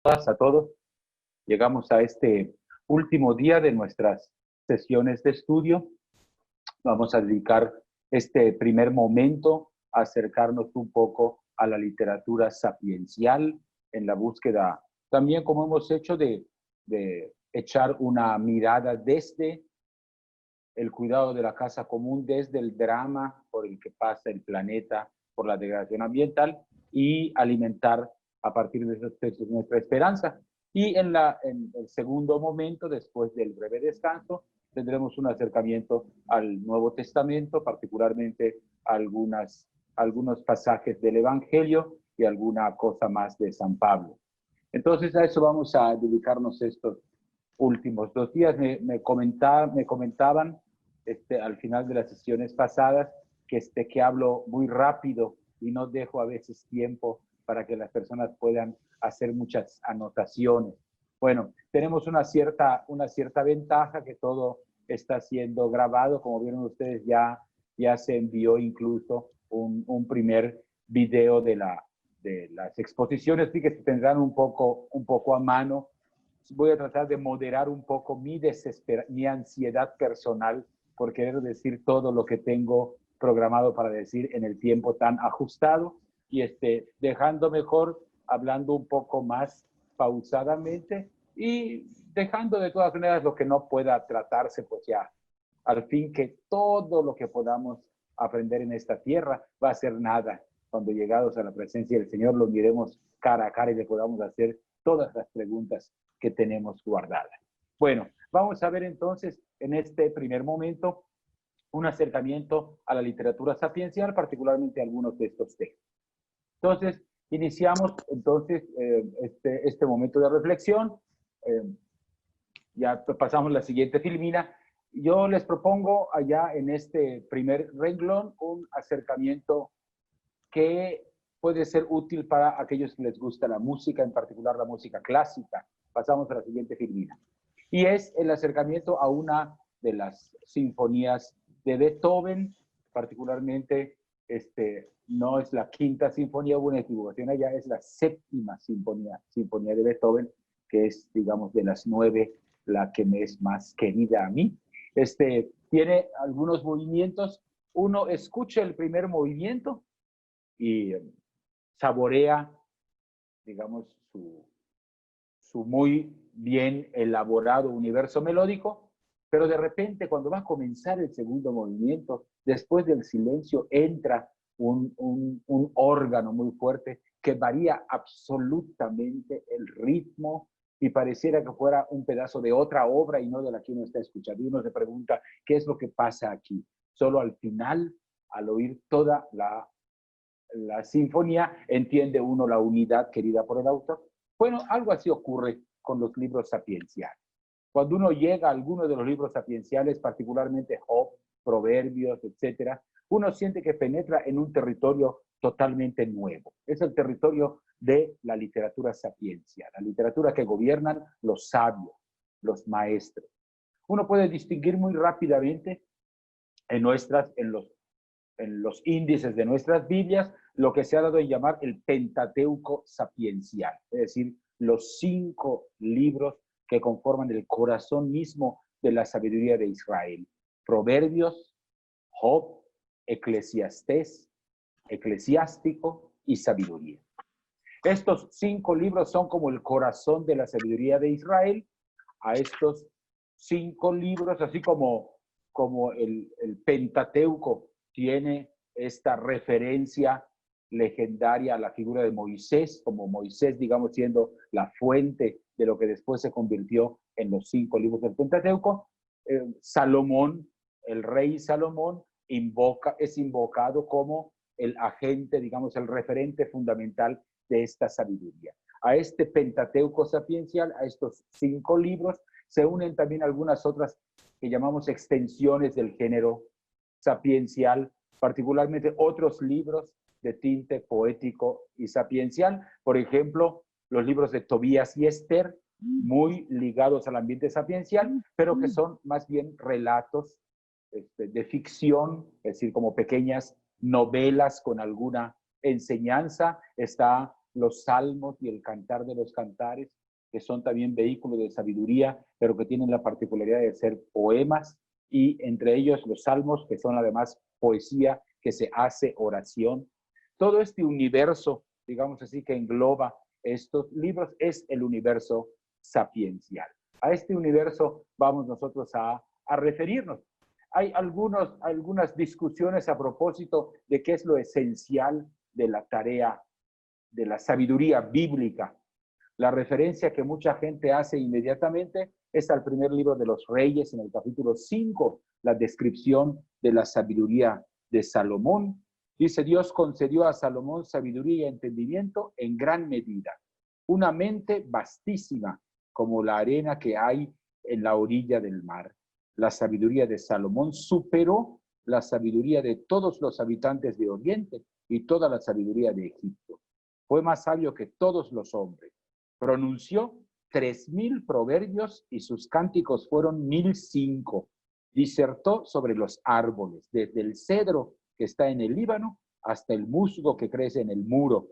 A todos. Llegamos a este último día de nuestras sesiones de estudio. Vamos a dedicar este primer momento a acercarnos un poco a la literatura sapiencial en la búsqueda, también como hemos hecho, de echar una mirada desde el cuidado de la casa común, desde el drama por el que pasa el planeta, por la degradación ambiental, y alimentar a partir de esos textos nuestra esperanza. Y en el segundo momento, después del breve descanso, tendremos un acercamiento al Nuevo Testamento, particularmente algunos pasajes del Evangelio y alguna cosa más de San Pablo. Entonces a eso vamos a dedicarnos estos últimos 2 días. Me comentaban al final de las sesiones pasadas que hablo muy rápido y no dejo a veces tiempo para que las personas puedan hacer muchas anotaciones. Bueno, tenemos una cierta ventaja, que todo está siendo grabado. Como vieron ustedes, ya se envió incluso un primer video de las exposiciones, sí, que se tendrán un poco a mano. Voy a tratar de moderar un poco mi ansiedad personal por querer decir todo lo que tengo programado para decir en el tiempo tan ajustado, y dejando mejor, hablando un poco más pausadamente, y dejando de todas maneras lo que no pueda tratarse, pues ya, al fin, que todo lo que podamos aprender en esta tierra va a ser nada cuando, llegados a la presencia del Señor, lo miremos cara a cara y le podamos hacer todas las preguntas que tenemos guardadas. Bueno, vamos a ver entonces en este primer momento un acercamiento a la literatura sapiencial, particularmente algunos de estos textos. Entonces, iniciamos entonces este momento de reflexión. Ya pasamos la siguiente filmina. Yo les propongo allá en este primer renglón un acercamiento que puede ser útil para aquellos que les gusta la música, en particular la música clásica. Pasamos a la siguiente filmina. Y es el acercamiento a una de las sinfonías de Beethoven, particularmente, no es la quinta sinfonía, hubo una equivocación allá, es la séptima sinfonía de Beethoven, que es, digamos, de las 9, la que me es más querida a mí. Tiene algunos movimientos. Uno escucha el primer movimiento y saborea, digamos, su muy bien elaborado universo melódico, pero de repente, cuando va a comenzar el segundo movimiento, después del silencio, entra un órgano muy fuerte que varía absolutamente el ritmo, y pareciera que fuera un pedazo de otra obra y no de la que uno está escuchando. Y uno se pregunta, ¿qué es lo que pasa aquí? Solo al final, al oír toda la sinfonía, entiende uno la unidad querida por el autor. Bueno, algo así ocurre con los libros sapienciales. Cuando uno llega a alguno de los libros sapienciales, particularmente Job, Proverbios, etcétera, uno siente que penetra en un territorio totalmente nuevo. Es el territorio de la literatura sapiencial, la literatura que gobiernan los sabios, los maestros. Uno puede distinguir muy rápidamente en los índices de nuestras Biblias lo que se ha dado en llamar el Pentateuco sapiencial, es decir, los 5 libros que conforman el corazón mismo de la sabiduría de Israel: Proverbios, Job, Eclesiastés, Eclesiástico y Sabiduría. Estos 5 libros son como el corazón de la sabiduría de Israel. A estos 5 libros, así como el Pentateuco tiene esta referencia legendaria a la figura de Moisés, como Moisés, digamos, siendo la fuente de lo que después se convirtió en los 5 libros del Pentateuco, Salomón, el rey Salomón, es invocado como el agente, digamos, el referente fundamental de esta sabiduría. A este Pentateuco sapiencial, a estos 5 libros, se unen también algunas otras que llamamos extensiones del género sapiencial, particularmente otros libros de tinte poético y sapiencial. Por ejemplo, los libros de Tobías y Esther, muy ligados al ambiente sapiencial, pero que son más bien relatos de ficción, es decir, como pequeñas novelas con alguna enseñanza. Está los salmos y el cantar de los cantares, que son también vehículos de sabiduría, pero que tienen la particularidad de ser poemas, y entre ellos los salmos, que son además poesía que se hace oración. Todo este universo, digamos así, que engloba estos libros, es el universo sapiencial. A este universo vamos nosotros a referirnos. Hay algunas discusiones a propósito de qué es lo esencial de la tarea de la sabiduría bíblica. La referencia que mucha gente hace inmediatamente es al primer libro de los Reyes, en el capítulo 5, la descripción de la sabiduría de Salomón. Dice: Dios concedió a Salomón sabiduría y entendimiento en gran medida, una mente vastísima como la arena que hay en la orilla del mar. La sabiduría de Salomón superó la sabiduría de todos los habitantes de Oriente y toda la sabiduría de Egipto. Fue más sabio que todos los hombres. Pronunció 3000 proverbios y sus cánticos fueron 1005. Disertó sobre los árboles, desde el cedro que está en el Líbano hasta el musgo que crece en el muro.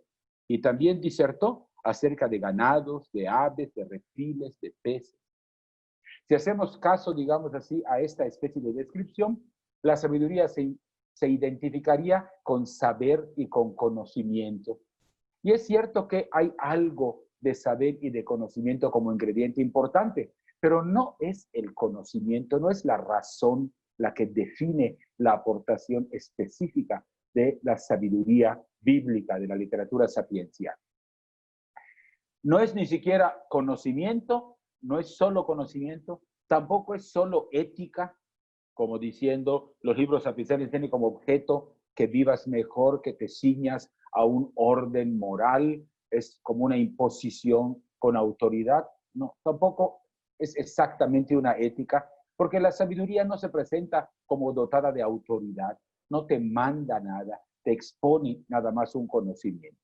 Y también disertó acerca de ganados, de aves, de reptiles, de peces. Si hacemos caso, digamos así, a esta especie de descripción, la sabiduría se identificaría con saber y con conocimiento. Y es cierto que hay algo de saber y de conocimiento como ingrediente importante, pero no es el conocimiento, no es la razón la que define la aportación específica de la sabiduría bíblica, de la literatura sapiencial. No es ni siquiera conocimiento, no es solo conocimiento, tampoco es solo ética, como diciendo los libros sapienciales tienen como objeto que vivas mejor, que te ciñas a un orden moral, es como una imposición con autoridad. No, tampoco es exactamente una ética, porque la sabiduría no se presenta como dotada de autoridad, no te manda nada, te expone nada más un conocimiento.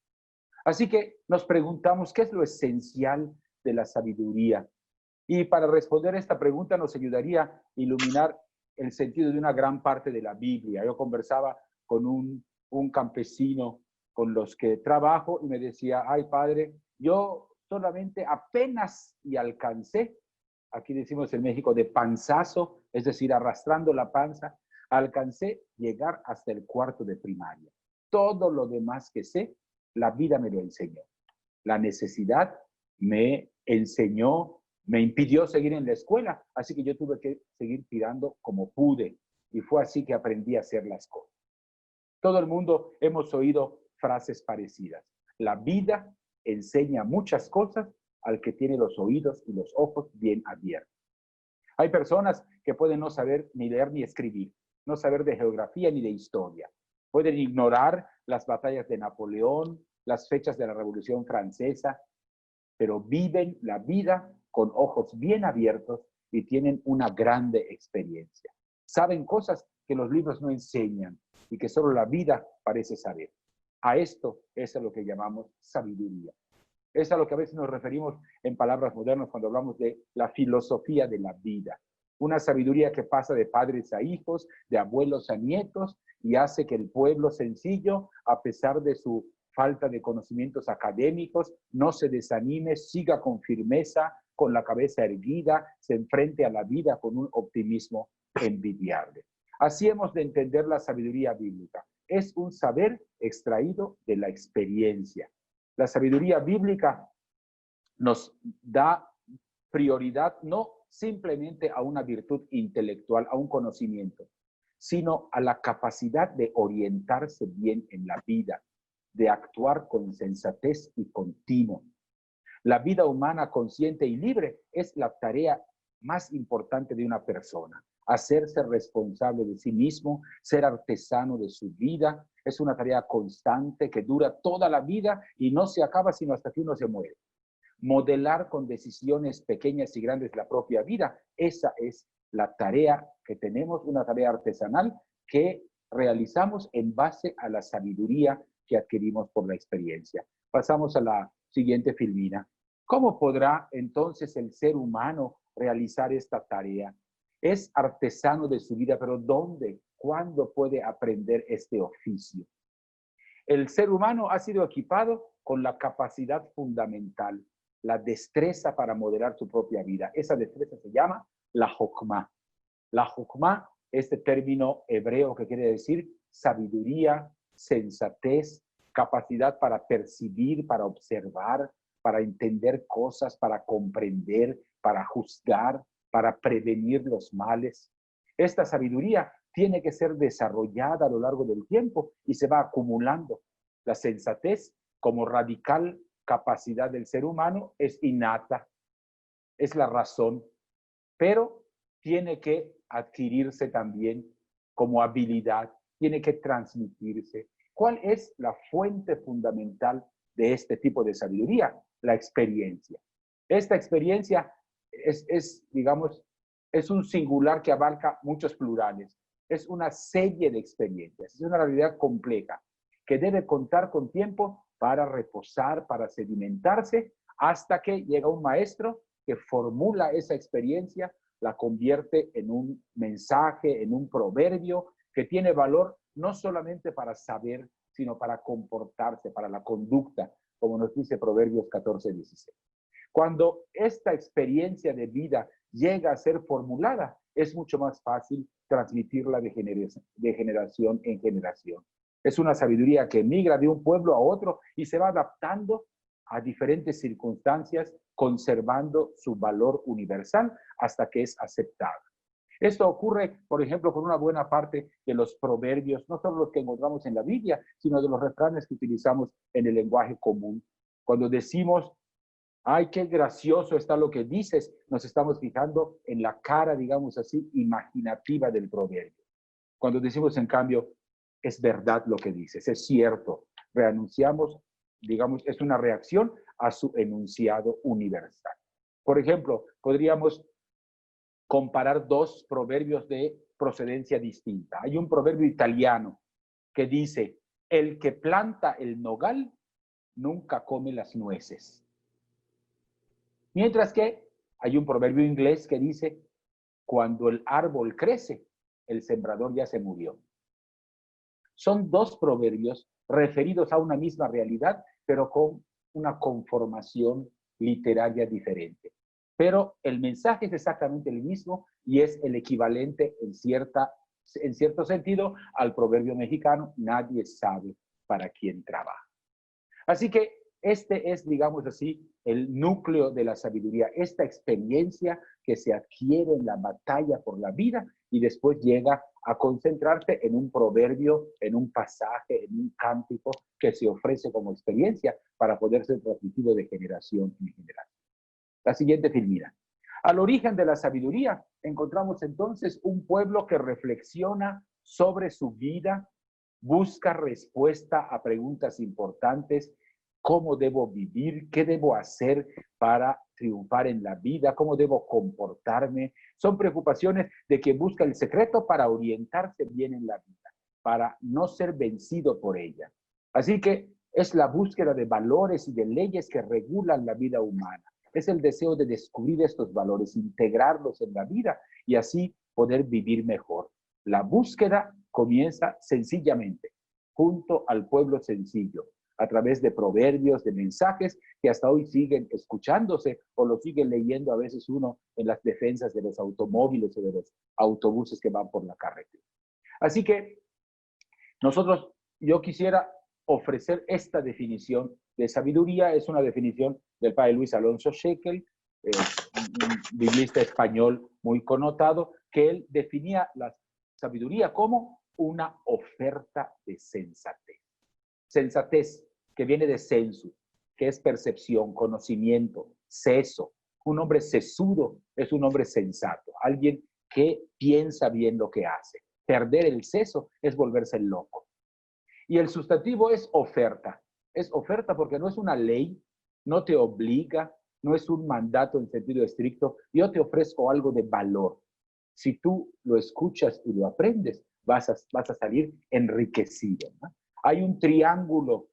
Así que nos preguntamos, ¿qué es lo esencial de la sabiduría? Y para responder esta pregunta nos ayudaría a iluminar el sentido de una gran parte de la Biblia. Yo conversaba con un campesino con los que trabajo y me decía: ay, padre, yo solamente apenas y alcancé, aquí decimos en México, de panzazo, es decir, arrastrando la panza, alcancé llegar hasta el cuarto de primaria. Todo lo demás que sé, la vida me lo enseñó. La necesidad me enseñó, me impidió seguir en la escuela, así que yo tuve que seguir tirando como pude, y fue así que aprendí a hacer las cosas. Todo el mundo hemos oído frases parecidas. La vida enseña muchas cosas al que tiene los oídos y los ojos bien abiertos. Hay personas que pueden no saber ni leer ni escribir, no saber de geografía ni de historia. Pueden ignorar las batallas de Napoleón, las fechas de la Revolución Francesa, pero viven la vida con ojos bien abiertos y tienen una grande experiencia. Saben cosas que los libros no enseñan y que solo la vida parece saber. A esto es a lo que llamamos sabiduría. Es a lo que a veces nos referimos en palabras modernas cuando hablamos de la filosofía de la vida. Una sabiduría que pasa de padres a hijos, de abuelos a nietos, y hace que el pueblo sencillo, a pesar de su falta de conocimientos académicos, no se desanime, siga con firmeza, con la cabeza erguida, se enfrente a la vida con un optimismo envidiable. Así hemos de entender la sabiduría bíblica. Es un saber extraído de la experiencia. La sabiduría bíblica nos da prioridad no simplemente a una virtud intelectual, a un conocimiento, sino a la capacidad de orientarse bien en la vida, de actuar con sensatez y continuo. La vida humana consciente y libre es la tarea más importante de una persona. Hacerse responsable de sí mismo, ser artesano de su vida, es una tarea constante que dura toda la vida y no se acaba sino hasta que uno se muere. Modelar con decisiones pequeñas y grandes la propia vida, esa es la tarea que tenemos, una tarea artesanal que realizamos en base a la sabiduría que adquirimos por la experiencia. Pasamos a la siguiente filmina. ¿Cómo podrá entonces el ser humano realizar esta tarea? Es artesano de su vida, pero ¿dónde? ¿Cuándo puede aprender este oficio? El ser humano ha sido equipado con la capacidad fundamental, la destreza para modelar su propia vida. Esa destreza se llama la Jokmah. La Jokmah, este término hebreo que quiere decir sabiduría, sensatez, capacidad para percibir, para observar, para entender cosas, para comprender, para juzgar, para prevenir los males. Esta sabiduría tiene que ser desarrollada a lo largo del tiempo y se va acumulando. La sensatez, como radical capacidad del ser humano, es innata, es la razón, pero tiene que adquirirse también como habilidad, tiene que transmitirse. ¿Cuál es la fuente fundamental de este tipo de sabiduría? La experiencia. Esta experiencia digamos, es un singular que abarca muchos plurales. Es una serie de experiencias, es una realidad compleja que debe contar con tiempo para reposar, para sedimentarse, hasta que llega un maestro que formula esa experiencia, la convierte en un mensaje, en un proverbio que tiene valor no solamente para saber, sino para comportarse, para la conducta, como nos dice Proverbios 14:16. Cuando esta experiencia de vida llega a ser formulada, es mucho más fácil transmitirla de generación en generación. Es una sabiduría que migra de un pueblo a otro y se va adaptando a diferentes circunstancias, conservando su valor universal hasta que es aceptada. Esto ocurre, por ejemplo, con una buena parte de los proverbios, no solo los que encontramos en la Biblia, sino de los refranes que utilizamos en el lenguaje común. Cuando decimos, ay, qué gracioso está lo que dices, nos estamos fijando en la cara, digamos así, imaginativa del proverbio. Cuando decimos, en cambio, es verdad lo que dices, es cierto, reanunciamos, digamos, es una reacción a su enunciado universal. Por ejemplo, podríamos comparar dos proverbios de procedencia distinta. Hay un proverbio italiano que dice, el que planta el nogal nunca come las nueces. Mientras que hay un proverbio inglés que dice, cuando el árbol crece, el sembrador ya se murió. Son dos proverbios referidos a una misma realidad, pero con una conformación literaria diferente. Pero el mensaje es exactamente el mismo y es el equivalente en cierto sentido al proverbio mexicano, nadie sabe para quién trabaja. Así que este es, digamos así, el núcleo de la sabiduría, esta experiencia que se adquiere en la batalla por la vida y después llega a concentrarse en un proverbio, en un pasaje, en un cántico que se ofrece como experiencia para poder ser transmitido de generación en generación. La siguiente filmina. Al origen de la sabiduría encontramos entonces un pueblo que reflexiona sobre su vida, busca respuesta a preguntas importantes, cómo debo vivir, qué debo hacer para triunfar en la vida, cómo debo comportarme. Son preocupaciones de que busca el secreto para orientarse bien en la vida, para no ser vencido por ella. Así que es la búsqueda de valores y de leyes que regulan la vida humana. Es el deseo de descubrir estos valores, integrarlos en la vida y así poder vivir mejor. La búsqueda comienza sencillamente, junto al pueblo sencillo, a través de proverbios, de mensajes que hasta hoy siguen escuchándose o lo siguen leyendo a veces uno en las defensas de los automóviles o de los autobuses que van por la carretera. Así que yo quisiera ofrecer esta definición de sabiduría. Es una definición del padre Luis Alonso Shekel, un biblista español muy connotado, que él definía la sabiduría como una oferta de sensatez. Sensatez, que viene de sensu, que es percepción, conocimiento, seso. Un hombre sesudo es un hombre sensato, alguien que piensa bien lo que hace. Perder el seso es volverse loco. Y el sustantivo es oferta. Es oferta porque no es una ley, no te obliga, no es un mandato en sentido estricto. Yo te ofrezco algo de valor. Si tú lo escuchas y lo aprendes, vas a salir enriquecido, ¿no? Hay un triángulo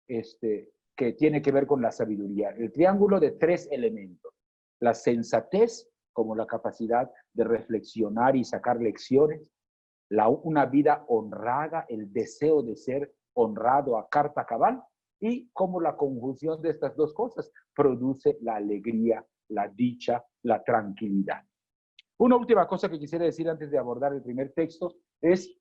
que tiene que ver con la sabiduría. El triángulo de 3 elementos. La sensatez, como la capacidad de reflexionar y sacar lecciones. Una vida honrada, el deseo de ser honrado a carta cabal, y cómo la conjunción de estas dos cosas produce la alegría, la dicha, la tranquilidad. Una última cosa que quisiera decir antes de abordar el primer texto es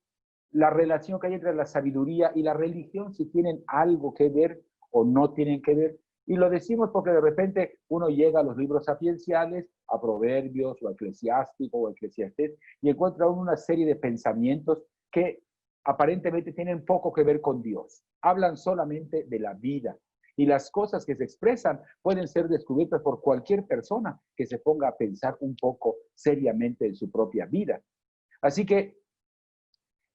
la relación que hay entre la sabiduría y la religión, si tienen algo que ver o no tienen que ver. Y lo decimos porque de repente uno llega a los libros sapienciales, a Proverbios o a Eclesiástico o a Eclesiastés, y encuentra una serie de pensamientos que aparentemente tienen poco que ver con Dios. Hablan solamente de la vida. Y las cosas que se expresan pueden ser descubiertas por cualquier persona que se ponga a pensar un poco seriamente en su propia vida. Así que,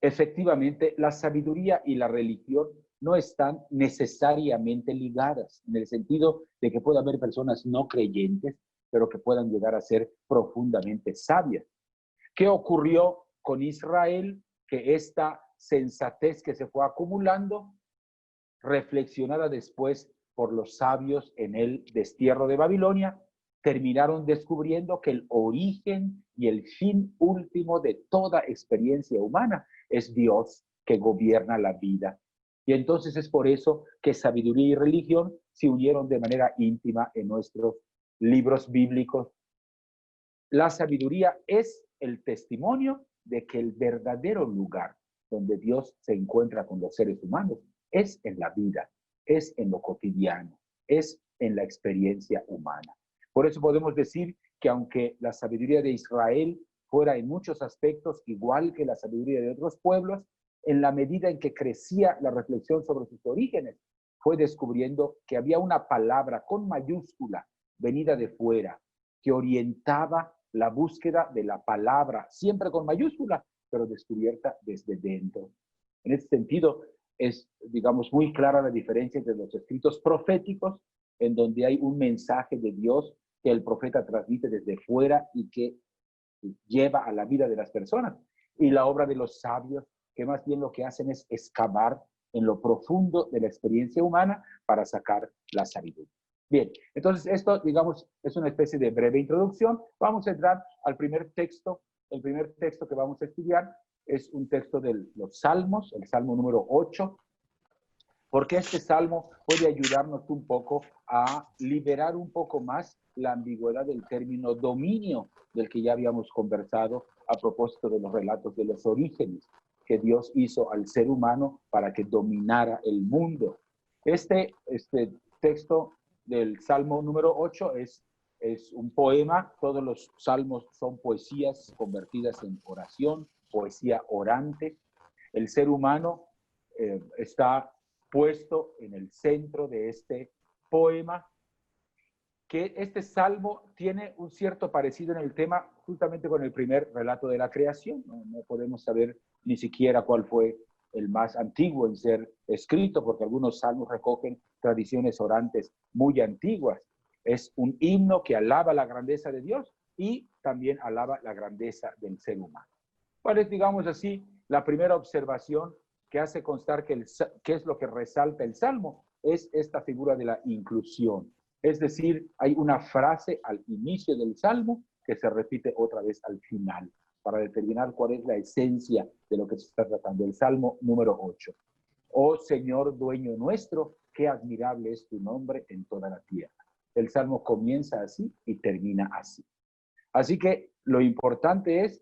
efectivamente, la sabiduría y la religión no están necesariamente ligadas, en el sentido de que puede haber personas no creyentes, pero que puedan llegar a ser profundamente sabias. ¿Qué ocurrió con Israel? Que esta sensatez que se fue acumulando, reflexionada después por los sabios en el destierro de Babilonia, terminaron descubriendo que el origen y el fin último de toda experiencia humana es Dios que gobierna la vida. Y entonces es por eso que sabiduría y religión se unieron de manera íntima en nuestros libros bíblicos. La sabiduría es el testimonio de que el verdadero lugar donde Dios se encuentra con los seres humanos es en la vida, es en lo cotidiano, es en la experiencia humana. Por eso podemos decir que aunque la sabiduría de Israel fuera en muchos aspectos igual que la sabiduría de otros pueblos, en la medida en que crecía la reflexión sobre sus orígenes, fue descubriendo que había una palabra con mayúscula venida de fuera que orientaba la búsqueda de la palabra, siempre con mayúscula, pero descubierta desde dentro. En este sentido, es, digamos, muy clara la diferencia entre los escritos proféticos, en donde hay un mensaje de Dios que el profeta transmite desde fuera y que lleva a la vida de las personas, y la obra de los sabios, que más bien lo que hacen es excavar en lo profundo de la experiencia humana para sacar la sabiduría. Bien, entonces esto, digamos, es una especie de breve introducción. Vamos a entrar al primer texto. El primer texto que vamos a estudiar es un texto de los Salmos, el Salmo número 8, porque este salmo puede ayudarnos un poco a liberar un poco más la ambigüedad del término dominio, del que ya habíamos conversado a propósito de los relatos de los orígenes que Dios hizo al ser humano para que dominara el mundo. Este texto del Salmo número 8 es un poema. Todos los salmos son poesías convertidas en oración, poesía orante. El ser humano está puesto en el centro de este poema, que este salmo tiene un cierto parecido en el tema justamente con el primer relato de la creación. No podemos saber ni siquiera cuál fue el más antiguo en ser escrito, porque algunos salmos recogen tradiciones orantes muy antiguas. Es un himno que alaba la grandeza de Dios y también alaba la grandeza del ser humano. ¿Cuál es, digamos así, la primera observación que hace constar que es lo que resalta el Salmo? Es esta figura de la inclusión. Es decir, hay una frase al inicio del Salmo que se repite otra vez al final, para determinar cuál es la esencia de lo que se está tratando. El Salmo número 8. Oh Señor, dueño nuestro, qué admirable es tu nombre en toda la tierra. El Salmo comienza así y termina así. Así que lo importante es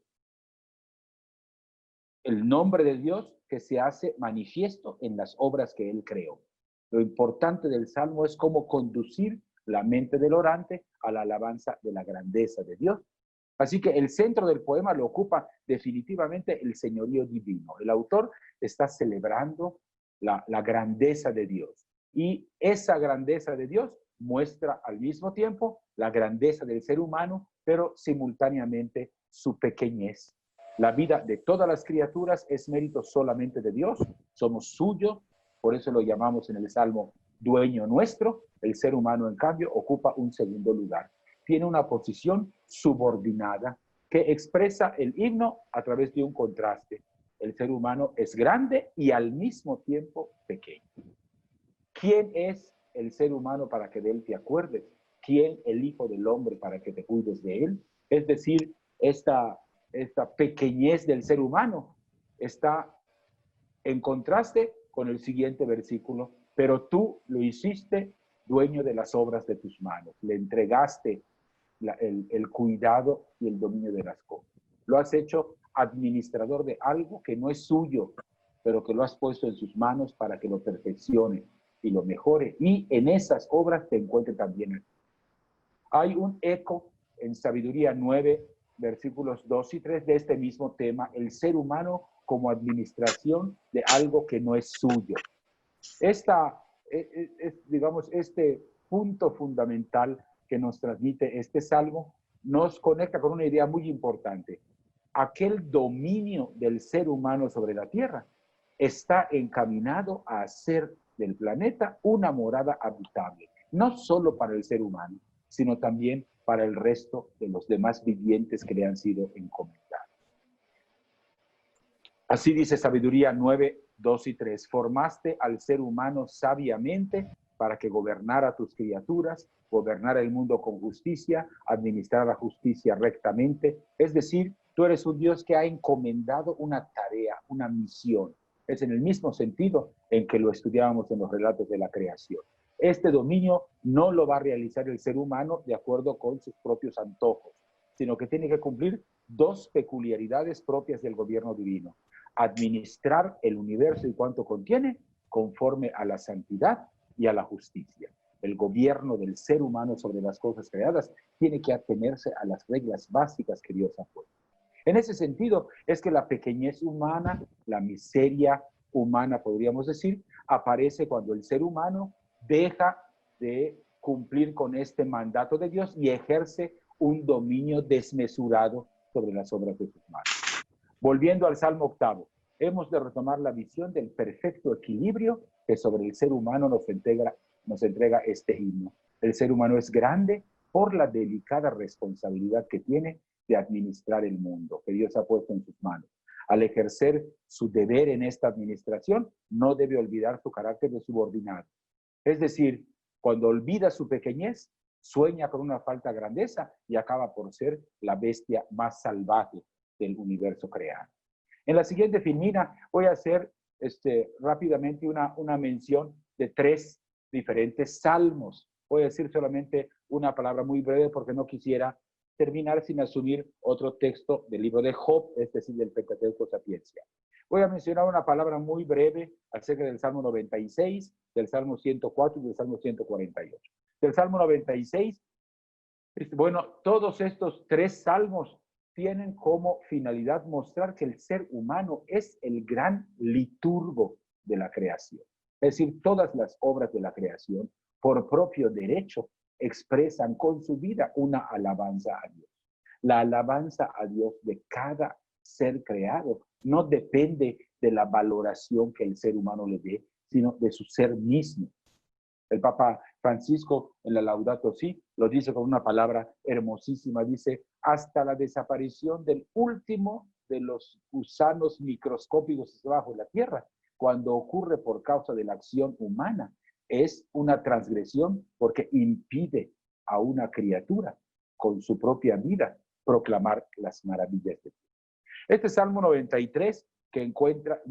el nombre de Dios que se hace manifiesto en las obras que Él creó. Lo importante del Salmo es cómo conducir la mente del orante a la alabanza de la grandeza de Dios. Así que el centro del poema lo ocupa definitivamente el señorío divino. El autor está celebrando la grandeza de Dios. Y esa grandeza de Dios muestra al mismo tiempo la grandeza del ser humano, pero simultáneamente su pequeñez. La vida de todas las criaturas es mérito solamente de Dios, somos suyos, por eso lo llamamos en el Salmo dueño nuestro. El ser humano, en cambio, ocupa un segundo lugar. Tiene una posición subordinada que expresa el himno a través de un contraste. El ser humano es grande y al mismo tiempo pequeño. ¿Quién es el ser humano para que de él te acuerdes? ¿Quién el Hijo del Hombre para que te cuides de él? Es decir, esta pequeñez del ser humano está en contraste con el siguiente versículo, pero tú lo hiciste dueño de las obras de tus manos, le entregaste el cuidado y el dominio de las cosas. Lo has hecho administrador de algo que no es suyo, pero que lo has puesto en sus manos para que lo perfeccione y lo mejore. Y en esas obras te encuentre también aquí. Hay un eco en Sabiduría 9, versículos 2 y 3 de este mismo tema, el ser humano como administración de algo que no es suyo. Digamos, este punto fundamental que nos transmite este salmo nos conecta con una idea muy importante. Aquel dominio del ser humano sobre la tierra está encaminado a hacer del planeta una morada habitable, no solo para el ser humano, sino también para el resto de los demás vivientes que le han sido encomendados. Así dice Sabiduría 9, 2 y 3. Formaste al ser humano sabiamente para que gobernara tus criaturas, gobernara el mundo con justicia, administrara la justicia rectamente. Es decir, tú eres un Dios que ha encomendado una tarea, una misión. Es en el mismo sentido en que lo estudiábamos en los relatos de la creación. Este dominio no lo va a realizar el ser humano de acuerdo con sus propios antojos, sino que tiene que cumplir dos peculiaridades propias del gobierno divino. Administrar el universo y cuanto contiene conforme a la santidad y a la justicia. El gobierno del ser humano sobre las cosas creadas tiene que atenerse a las reglas básicas que Dios ha puesto. En ese sentido es que la pequeñez humana, la miseria humana, podríamos decir, aparece cuando el ser humano deja de cumplir con este mandato de Dios y ejerce un dominio desmesurado sobre las obras de sus manos. Volviendo al Salmo 8, hemos de retomar la visión del perfecto equilibrio que sobre el ser humano nos entrega este himno. El ser humano es grande por la delicada responsabilidad que tiene de administrar el mundo que Dios ha puesto en sus manos. Al ejercer su deber en esta administración, no debe olvidar su carácter de subordinado. Es decir, cuando olvida su pequeñez, sueña con una falta de grandeza y acaba por ser la bestia más salvaje del universo creado. En la siguiente filmina voy a hacer rápidamente una mención de 3 diferentes salmos. Voy a decir solamente una palabra muy breve porque no quisiera terminar sin asumir otro texto del libro de Job, es decir, del Pentateuco Sapiencia. Voy a mencionar una palabra muy breve acerca del Salmo 96, del Salmo 104 y del Salmo 148. Del Salmo 96, bueno, todos estos 3 salmos tienen como finalidad mostrar que el ser humano es el gran liturgo de la creación. Es decir, todas las obras de la creación, por propio derecho, expresan con su vida una alabanza a Dios. La alabanza a Dios de cada ser creado no depende de la valoración que el ser humano le dé, sino de su ser mismo. El Papa Francisco en la Laudato Si lo dice con una palabra hermosísima, dice, hasta la desaparición del último de los gusanos microscópicos debajo de la tierra, cuando ocurre por causa de la acción humana, es una transgresión porque impide a una criatura con su propia vida proclamar las maravillas de Dios. Este Salmo 96, que encuentra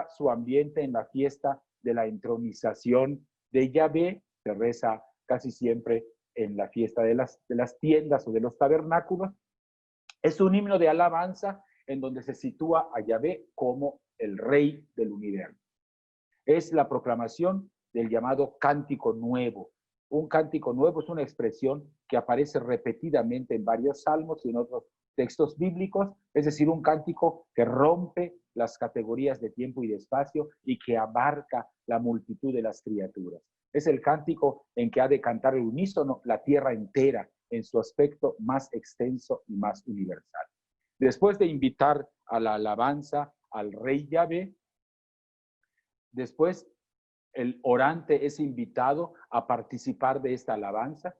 su ambiente en la fiesta de la entronización de Yahvé, se reza casi siempre en la fiesta de las tiendas o de los tabernáculos. Es un himno de alabanza en donde se sitúa a Yahvé como el rey del universo. Es la proclamación del llamado cántico nuevo. Un cántico nuevo es una expresión que aparece repetidamente en varios salmos y en otros textos bíblicos, es decir, un cántico que rompe las categorías de tiempo y de espacio y que abarca la multitud de las criaturas. Es el cántico en que ha de cantar el unísono la tierra entera en su aspecto más extenso y más universal. Después de invitar a la alabanza al rey Yahvé, después el orante es invitado a participar de esta alabanza.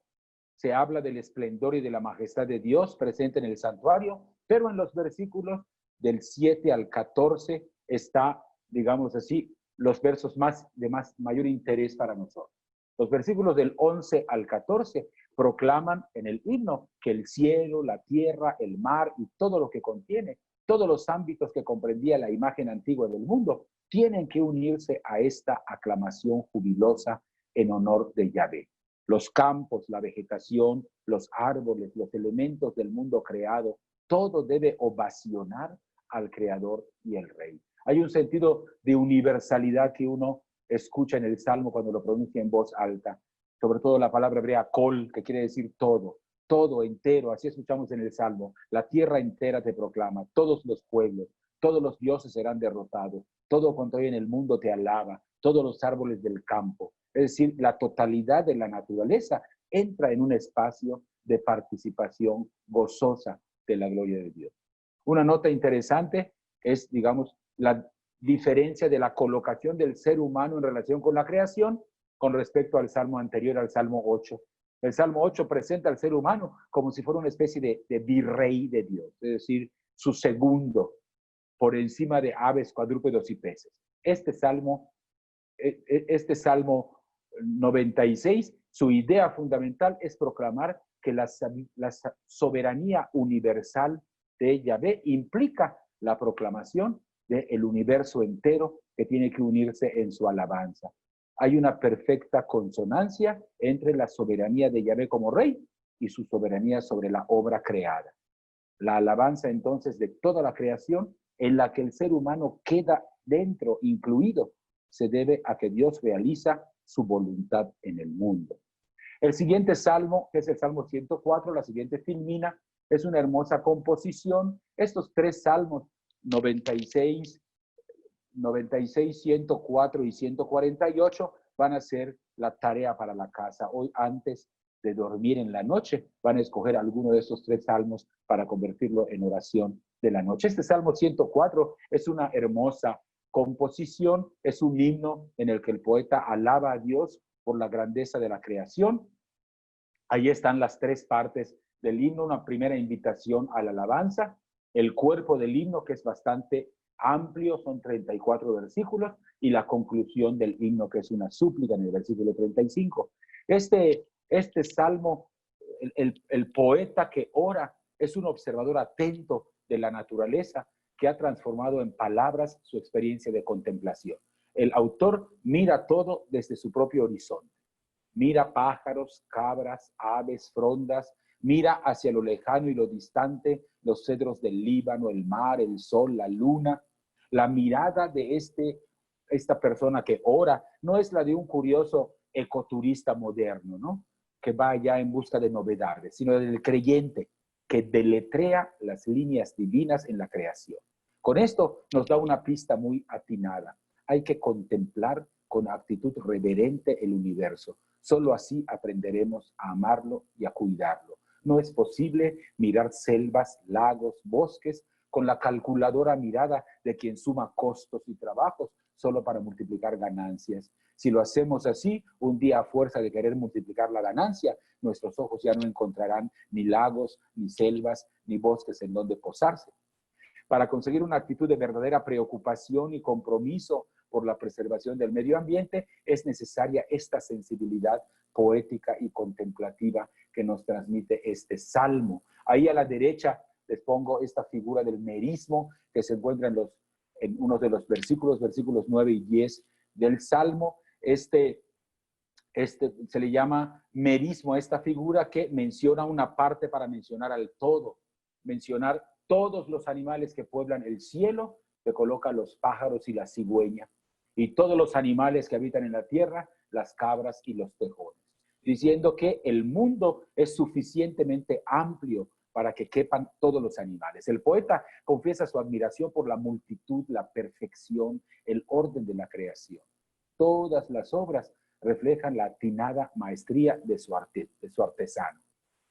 Se habla del esplendor y de la majestad de Dios presente en el santuario, pero en los versículos del 7 al 14 está, digamos así, los versos de mayor interés para nosotros. Los versículos del 11 al 14 proclaman en el himno que el cielo, la tierra, el mar y todo lo que contiene, todos los ámbitos que comprendía la imagen antigua del mundo, tienen que unirse a esta aclamación jubilosa en honor de Yahvé. Los campos, la vegetación, los árboles, los elementos del mundo creado, todo debe ovacionar al Creador y el Rey. Hay un sentido de universalidad que uno escucha en el Salmo cuando lo pronuncia en voz alta, sobre todo la palabra hebrea kol, que quiere decir todo, todo entero, así escuchamos en el Salmo. La tierra entera te proclama, todos los pueblos, todos los dioses serán derrotados, todo cuanto hay en el mundo te alaba, todos los árboles del campo. Es decir, la totalidad de la naturaleza entra en un espacio de participación gozosa de la gloria de Dios. Una nota interesante es, digamos, la diferencia de la colocación del ser humano en relación con la creación con respecto al Salmo anterior, al Salmo 8. El Salmo 8 presenta al ser humano como si fuera una especie de virrey de Dios, es decir, su segundo, por encima de aves, cuadrúpedos y peces. Este Salmo 96, su idea fundamental es proclamar que la soberanía universal de Yahvé implica la proclamación del universo entero que tiene que unirse en su alabanza. Hay una perfecta consonancia entre la soberanía de Yahvé como rey y su soberanía sobre la obra creada. La alabanza entonces de toda la creación en la que el ser humano queda dentro, incluido, se debe a que Dios realiza su voluntad en el mundo. El siguiente salmo, que es el Salmo 104, la siguiente filmina, es una hermosa composición. Estos tres salmos, 96, 104 y 148, van a ser la tarea para la casa. Hoy, antes de dormir en la noche, van a escoger alguno de estos tres salmos para convertirlo en oración de la noche. Este Salmo 104 es una hermosa composición, es un himno en el que el poeta alaba a Dios por la grandeza de la creación. Ahí están las tres partes del himno, una primera invitación a la alabanza, el cuerpo del himno, que es bastante amplio, son 34 versículos, y la conclusión del himno, que es una súplica en el versículo 35. Este salmo, el poeta que ora es un observador atento de la naturaleza que ha transformado en palabras su experiencia de contemplación. El autor mira todo desde su propio horizonte. Mira pájaros, cabras, aves, frondas, mira hacia lo lejano y lo distante, los cedros del Líbano, el mar, el sol, la luna. La mirada de esta persona que ora no es la de un curioso ecoturista moderno, ¿no? Que va allá en busca de novedades, sino del creyente que deletrea las líneas divinas en la creación. Con esto nos da una pista muy atinada. Hay que contemplar con actitud reverente el universo. Solo así aprenderemos a amarlo y a cuidarlo. No es posible mirar selvas, lagos, bosques con la calculadora mirada de quien suma costos y trabajos solo para multiplicar ganancias. Si lo hacemos así, un día a fuerza de querer multiplicar la ganancia, nuestros ojos ya no encontrarán ni lagos, ni selvas, ni bosques en donde posarse. Para conseguir una actitud de verdadera preocupación y compromiso por la preservación del medio ambiente, es necesaria esta sensibilidad poética y contemplativa que nos transmite este salmo. Ahí a la derecha les pongo esta figura del merismo que se encuentra en uno de los versículos 9 y 10 del salmo. Se le llama merismo a esta figura que menciona una parte para mencionar al todo, mencionar todos los animales que pueblan el cielo, se coloca los pájaros y la cigüeña, y todos los animales que habitan en la tierra, las cabras y los tejones, diciendo que el mundo es suficientemente amplio para que quepan todos los animales. El poeta confiesa su admiración por la multitud, la perfección, el orden de la creación. Todas las obras reflejan la atinada maestría de su artesano.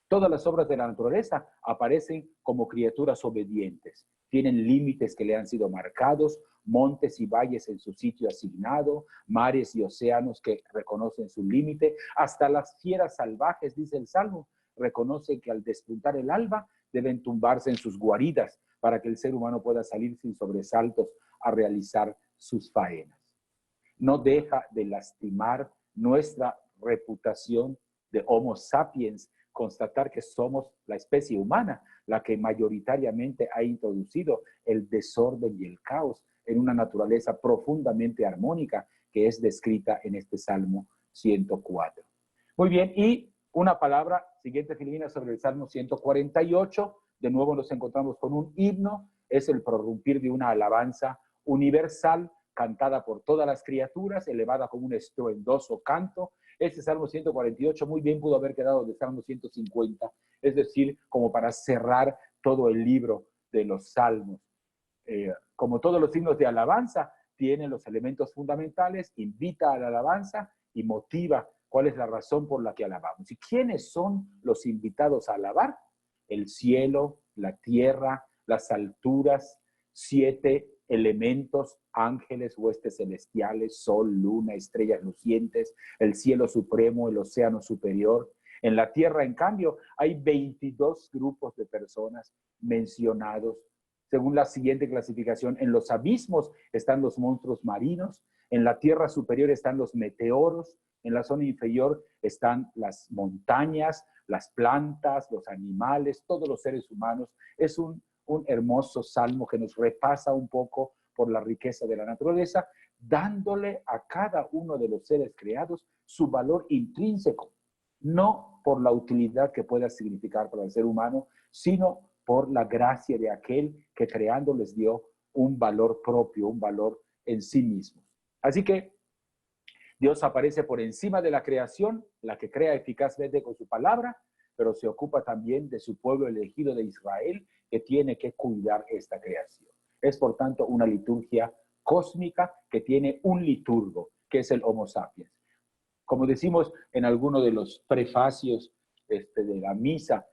Todas las obras de la naturaleza aparecen como criaturas obedientes. Tienen límites que le han sido marcados, montes y valles en su sitio asignado, mares y océanos que reconocen su límite. Hasta las fieras salvajes, dice el Salmo, reconocen que al despuntar el alba deben tumbarse en sus guaridas para que el ser humano pueda salir sin sobresaltos a realizar sus faenas. No deja de lastimar nuestra reputación de Homo sapiens constatar que somos la especie humana la que mayoritariamente ha introducido el desorden y el caos en una naturaleza profundamente armónica que es descrita en este Salmo 104. Muy bien, y una palabra, siguiente Filomena, sobre el Salmo 148. De nuevo nos encontramos con un himno, es el prorrumpir de una alabanza universal, cantada por todas las criaturas, elevada como un estruendoso canto. Este Salmo 148 muy bien pudo haber quedado de Salmo 150, es decir, como para cerrar todo el libro de los Salmos. Como todos los signos de alabanza, tiene los elementos fundamentales, invita a la alabanza y motiva cuál es la razón por la que alabamos. ¿Y quiénes son los invitados a alabar? El cielo, la tierra, las alturas, 7 elementos, ángeles, huestes celestiales, sol, luna, estrellas lucientes, el cielo supremo, el océano superior. En la tierra, en cambio, hay 22 grupos de personas mencionados. Según la siguiente clasificación, en los abismos están los monstruos marinos, en la tierra superior están los meteoros, en la zona inferior están las montañas, las plantas, los animales, todos los seres humanos. Es un hermoso salmo que nos repasa un poco por la riqueza de la naturaleza, dándole a cada uno de los seres creados su valor intrínseco, no por la utilidad que pueda significar para el ser humano, sino por la gracia de aquel que creando les dio un valor propio, un valor en sí mismo. Así que Dios aparece por encima de la creación, la que crea eficazmente con su palabra, pero se ocupa también de su pueblo elegido de Israel, que tiene que cuidar esta creación. Es, por tanto, una liturgia cósmica que tiene un liturgo, que es el Homo sapiens. Como decimos en alguno de los prefacios de la misa,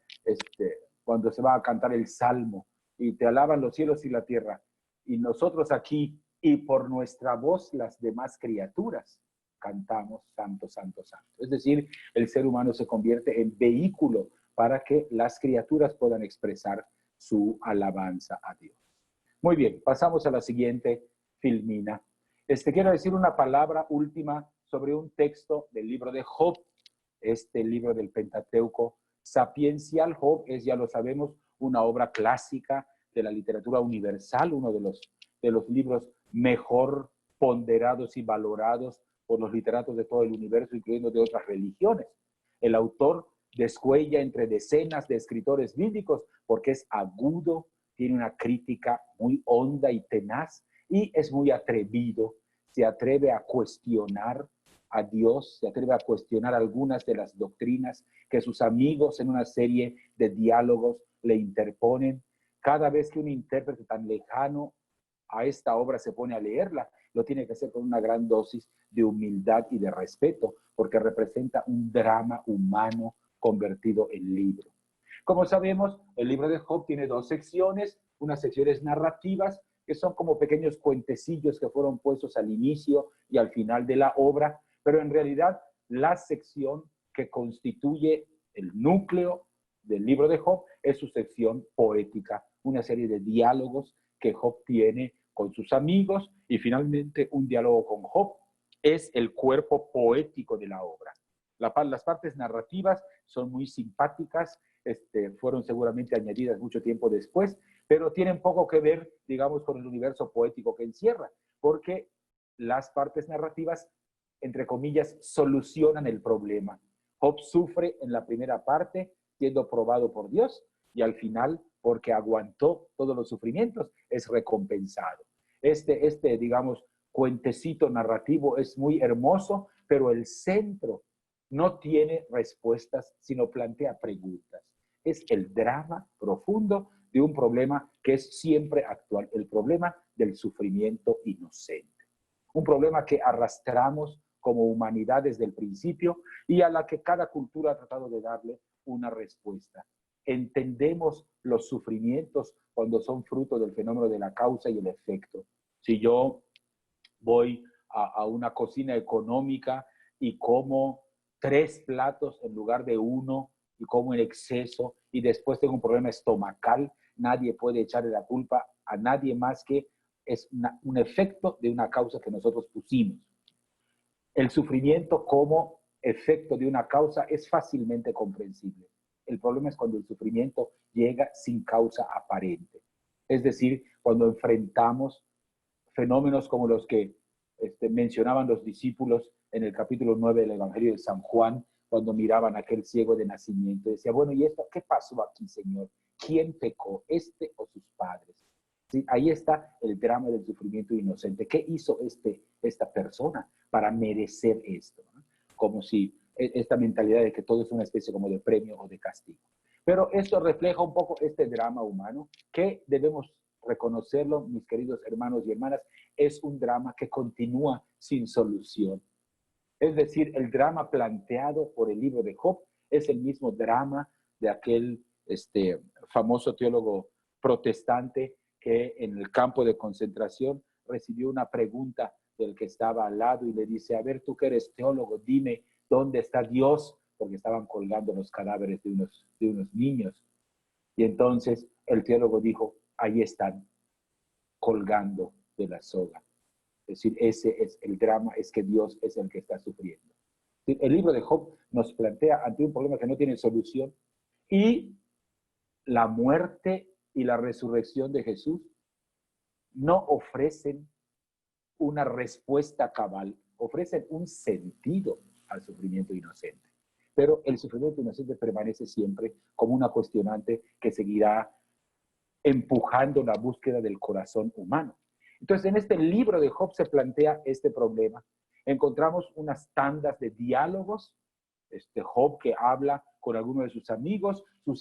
cuando se va a cantar el Salmo, y te alaban los cielos y la tierra, y nosotros aquí, y por nuestra voz las demás criaturas, cantamos santo, santo, santo. Es decir, el ser humano se convierte en vehículo para que las criaturas puedan expresar su alabanza a Dios. Muy bien, pasamos a la siguiente Filmina. Quiero decir una palabra última sobre un texto del libro de Job, este libro del Pentateuco sapiencial. Job es, ya lo sabemos, una obra clásica de la literatura universal, uno de los libros mejor ponderados y valorados por los literatos de todo el universo, incluyendo de otras religiones. El autor descuella entre decenas de escritores bíblicos porque es agudo, tiene una crítica muy honda y tenaz, y es muy atrevido, se atreve a cuestionar a Dios, se atreve a cuestionar algunas de las doctrinas que sus amigos en una serie de diálogos le interponen. Cada vez que un intérprete tan lejano a esta obra se pone a leerla, lo tiene que hacer con una gran dosis de humildad y de respeto, porque representa un drama humano convertido en libro. Como sabemos, el libro de Job tiene 2 secciones, unas secciones narrativas, que son como pequeños cuentecillos que fueron puestos al inicio y al final de la obra, pero en realidad la sección que constituye el núcleo del libro de Job es su sección poética, una serie de diálogos que Job tiene con sus amigos y finalmente un diálogo con Job. Es el cuerpo poético de la obra. Las partes narrativas son muy simpáticas, fueron seguramente añadidas mucho tiempo después, pero tienen poco que ver, digamos, con el universo poético que encierra, porque las partes narrativas, entre comillas, solucionan el problema. Job sufre en la primera parte, siendo probado por Dios, y al final, porque aguantó todos los sufrimientos, es recompensado. Digamos, cuentecito narrativo es muy hermoso, pero el centro no tiene respuestas, sino plantea preguntas. Es el drama profundo de un problema que es siempre actual, el problema del sufrimiento inocente. Un problema que arrastramos como humanidad desde el principio y a la que cada cultura ha tratado de darle una respuesta. Entendemos los sufrimientos cuando son fruto del fenómeno de la causa y el efecto. Si yo voy a una cocina económica y como 3 platos en lugar de 1 y como en exceso y después tengo un problema estomacal, nadie puede echarle la culpa a nadie más que es un efecto de una causa que nosotros pusimos. El sufrimiento como efecto de una causa es fácilmente comprensible. El problema es cuando el sufrimiento llega sin causa aparente. Es decir, cuando enfrentamos fenómenos como los que mencionaban los discípulos en el capítulo 9 del Evangelio de San Juan, cuando miraban a aquel ciego de nacimiento. Decía, bueno, ¿y esto qué pasó aquí, Señor? ¿Quién pecó, este o sus padres? ¿Sí? Ahí está el drama del sufrimiento inocente. ¿Qué hizo esta persona para merecer esto? ¿No? Como si esta mentalidad de que todo es una especie como de premio o de castigo. Pero esto refleja un poco este drama humano que debemos reconocerlo, mis queridos hermanos y hermanas, es un drama que continúa sin solución. Es decir, el drama planteado por el libro de Job es el mismo drama de aquel famoso teólogo protestante que en el campo de concentración recibió una pregunta del que estaba al lado y le dice, a ver, tú que eres teólogo, dime dónde está Dios, porque estaban colgando los cadáveres de unos niños. Y entonces el teólogo dijo, ahí están, colgando de la soga. Es decir, ese es el drama, es que Dios es el que está sufriendo. El libro de Job nos plantea ante un problema que no tiene solución y la muerte y la resurrección de Jesús no ofrecen una respuesta cabal, ofrecen un sentido al sufrimiento inocente. Pero el sufrimiento inocente permanece siempre como una cuestionante que seguirá empujando la búsqueda del corazón humano. Entonces, en este libro de Job se plantea este problema. Encontramos unas tandas de diálogos, Job que habla con algunos de sus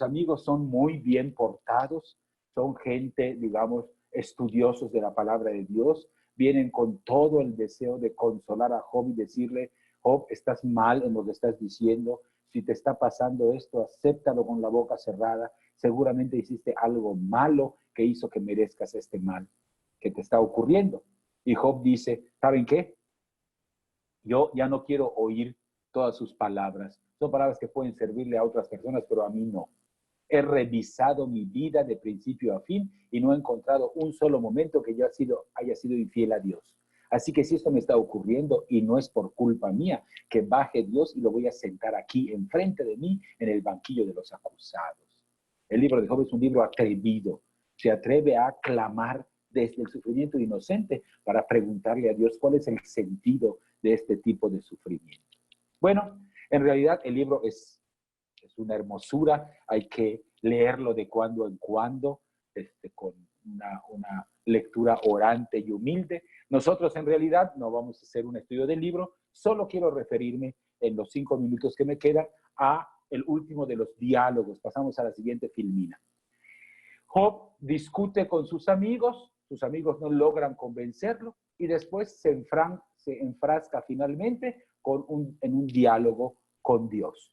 amigos son muy bien portados, son gente, digamos, estudiosos de la palabra de Dios, vienen con todo el deseo de consolar a Job y decirle, Job, estás mal en lo que estás diciendo, si te está pasando esto, acéptalo con la boca cerrada, seguramente hiciste algo malo que hizo que merezcas este mal que te está ocurriendo. Y Job dice, ¿saben qué? Yo ya no quiero oír todas sus palabras. Son palabras que pueden servirle a otras personas, pero a mí no. He revisado mi vida de principio a fin y no he encontrado un solo momento que yo haya sido infiel a Dios. Así que si esto me está ocurriendo y no es por culpa mía, que baje Dios y lo voy a sentar aquí enfrente de mí en el banquillo de los acusados. El libro de Job es un libro atrevido. Se atreve a clamar desde el sufrimiento inocente para preguntarle a Dios cuál es el sentido de este tipo de sufrimiento. Bueno, en realidad el libro es una hermosura, hay que leerlo de cuando en cuando, con una lectura orante y humilde. Nosotros en realidad no vamos a hacer un estudio del libro, solo quiero referirme en los 5 minutos que me quedan a el último de los diálogos. Pasamos a la siguiente filmina. Job discute con sus amigos no logran convencerlo y después se enfrasca finalmente en un diálogo con Dios.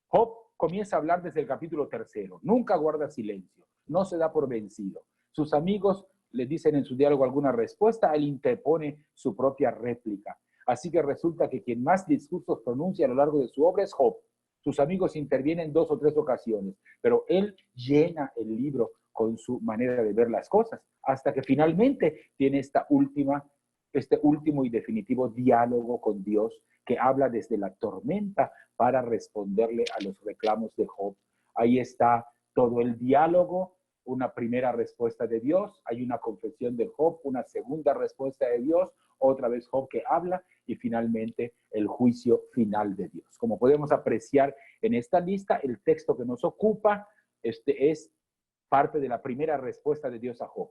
Job comienza a hablar desde el capítulo 3, nunca guarda silencio, no se da por vencido. Sus amigos le dicen en su diálogo alguna respuesta, él interpone su propia réplica. Así que resulta que quien más discursos pronuncia a lo largo de su obra es Job. Sus amigos intervienen 2 o 3 ocasiones, pero él llena el libro con su manera de ver las cosas, hasta que finalmente tiene este último y definitivo diálogo con Dios que habla desde la tormenta para responderle a los reclamos de Job. Ahí está todo el diálogo, una primera respuesta de Dios, hay una confesión de Job, una segunda respuesta de Dios, otra vez Job que habla y finalmente el juicio final de Dios. Como podemos apreciar en esta lista, el texto que nos ocupa es parte de la primera respuesta de Dios a Job,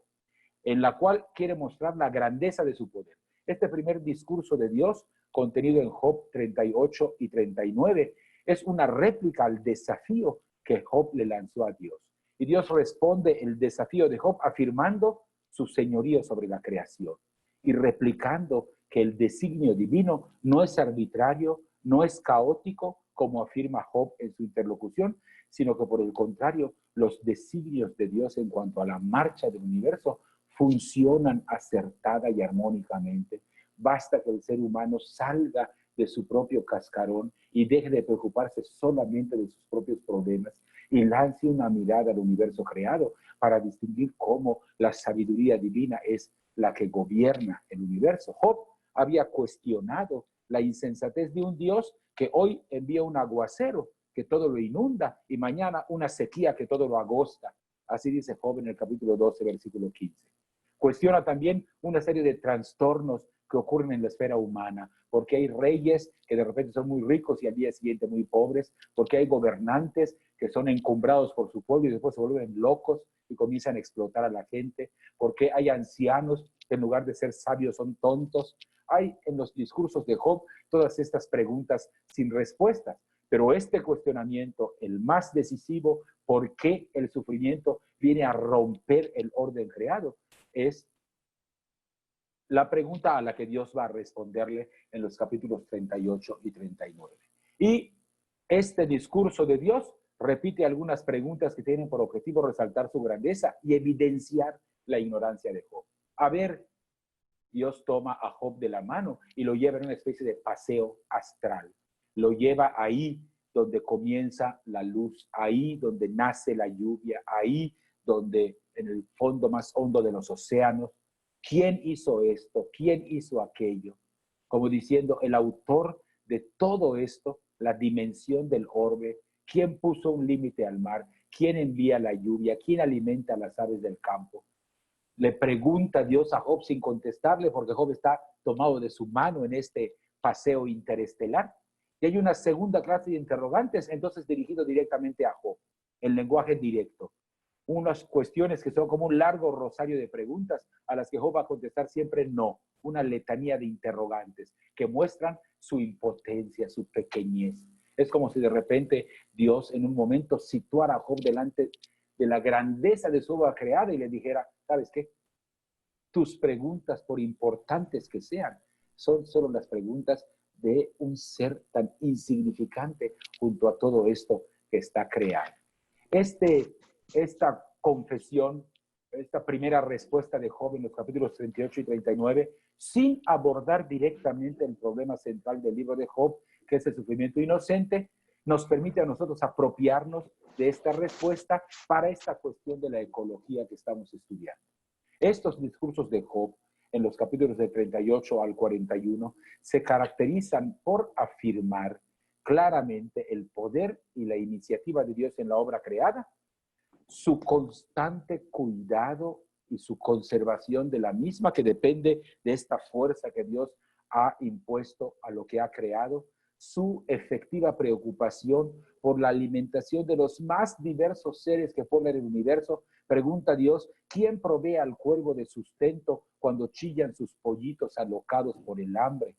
en la cual quiere mostrar la grandeza de su poder. Este primer discurso de Dios, contenido en Job 38 y 39, es una réplica al desafío que Job le lanzó a Dios. Y Dios responde el desafío de Job afirmando su señorío sobre la creación y replicando que el designio divino no es arbitrario, no es caótico, como afirma Job en su interlocución, sino que por el contrario, los designios de Dios en cuanto a la marcha del universo funcionan acertada y armónicamente. Basta que el ser humano salga de su propio cascarón y deje de preocuparse solamente de sus propios problemas y lance una mirada al universo creado para distinguir cómo la sabiduría divina es la que gobierna el universo. Job había cuestionado la insensatez de un Dios que hoy envía un aguacero que todo lo inunda y mañana una sequía que todo lo agosta. Así dice Job en el capítulo 12, versículo 15. Cuestiona también una serie de trastornos que ocurren en la esfera humana, porque hay reyes que de repente son muy ricos y al día siguiente muy pobres, porque hay gobernantes que son encumbrados por su pueblo y después se vuelven locos y comienzan a explotar a la gente, porque hay ancianos que en lugar de ser sabios son tontos. Hay en los discursos de Job todas estas preguntas sin respuestas, pero este cuestionamiento, el más decisivo, ¿por qué el sufrimiento viene a romper el orden creado? Es la pregunta a la que Dios va a responderle en los capítulos 38 y 39. Y este discurso de Dios repite algunas preguntas que tienen por objetivo resaltar su grandeza y evidenciar la ignorancia de Job. A ver, Dios toma a Job de la mano y lo lleva en una especie de paseo astral. Lo lleva ahí donde comienza la luz, ahí donde nace la lluvia, ahí donde en el fondo más hondo de los océanos. ¿Quién hizo esto? ¿Quién hizo aquello? Como diciendo, el autor de todo esto, la dimensión del orbe, ¿quién puso un límite al mar? ¿Quién envía la lluvia? ¿Quién alimenta a las aves del campo? Le pregunta Dios a Job sin contestarle, porque Job está tomado de su mano en este paseo interestelar. Y hay una segunda clase de interrogantes, entonces dirigido directamente a Job, el lenguaje directo. Unas cuestiones que son como un largo rosario de preguntas a las que Job va a contestar siempre no, una letanía de interrogantes que muestran su impotencia, su pequeñez. Es como si de repente Dios en un momento situara a Job delante de la grandeza de su obra creada y le dijera, ¿sabes qué? Tus preguntas, por importantes que sean, son solo las preguntas de un ser tan insignificante junto a todo esto que está creado. Esta confesión, esta primera respuesta de Job en los capítulos 38 y 39, sin abordar directamente el problema central del libro de Job, que es el sufrimiento inocente, nos permite a nosotros apropiarnos de esta respuesta para esta cuestión de la ecología que estamos estudiando. Estos discursos de Job, en los capítulos de 38 al 41, se caracterizan por afirmar claramente el poder y la iniciativa de Dios en la obra creada, su constante cuidado y su conservación de la misma, que depende de esta fuerza que Dios ha impuesto a lo que ha creado, su efectiva preocupación por la alimentación de los más diversos seres que forman el universo. Pregunta Dios, ¿quién provee al cuervo de sustento cuando chillan sus pollitos alocados por el hambre?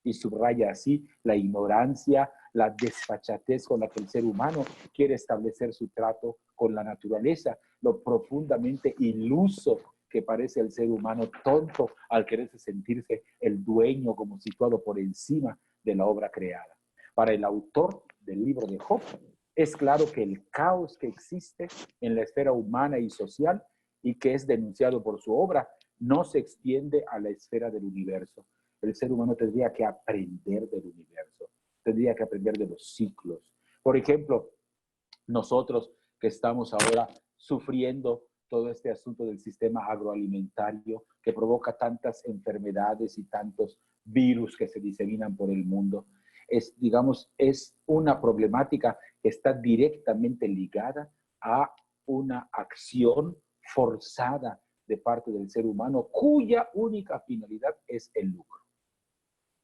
Y subraya así la ignorancia, la desfachatez con la que el ser humano quiere establecer su trato con la naturaleza, lo profundamente iluso que parece el ser humano, tonto al quererse sentirse el dueño como situado por encima de la obra creada. Para el autor del libro de Job, es claro que el caos que existe en la esfera humana y social y que es denunciado por su obra no se extiende a la esfera del universo. El ser humano tendría que aprender del universo, tendría que aprender de los ciclos. Por ejemplo, nosotros que estamos ahora sufriendo todo este asunto del sistema agroalimentario que provoca tantas enfermedades y tantos virus que se diseminan por el mundo, es una problemática que está directamente ligada a una acción forzada de parte del ser humano cuya única finalidad es el lucro.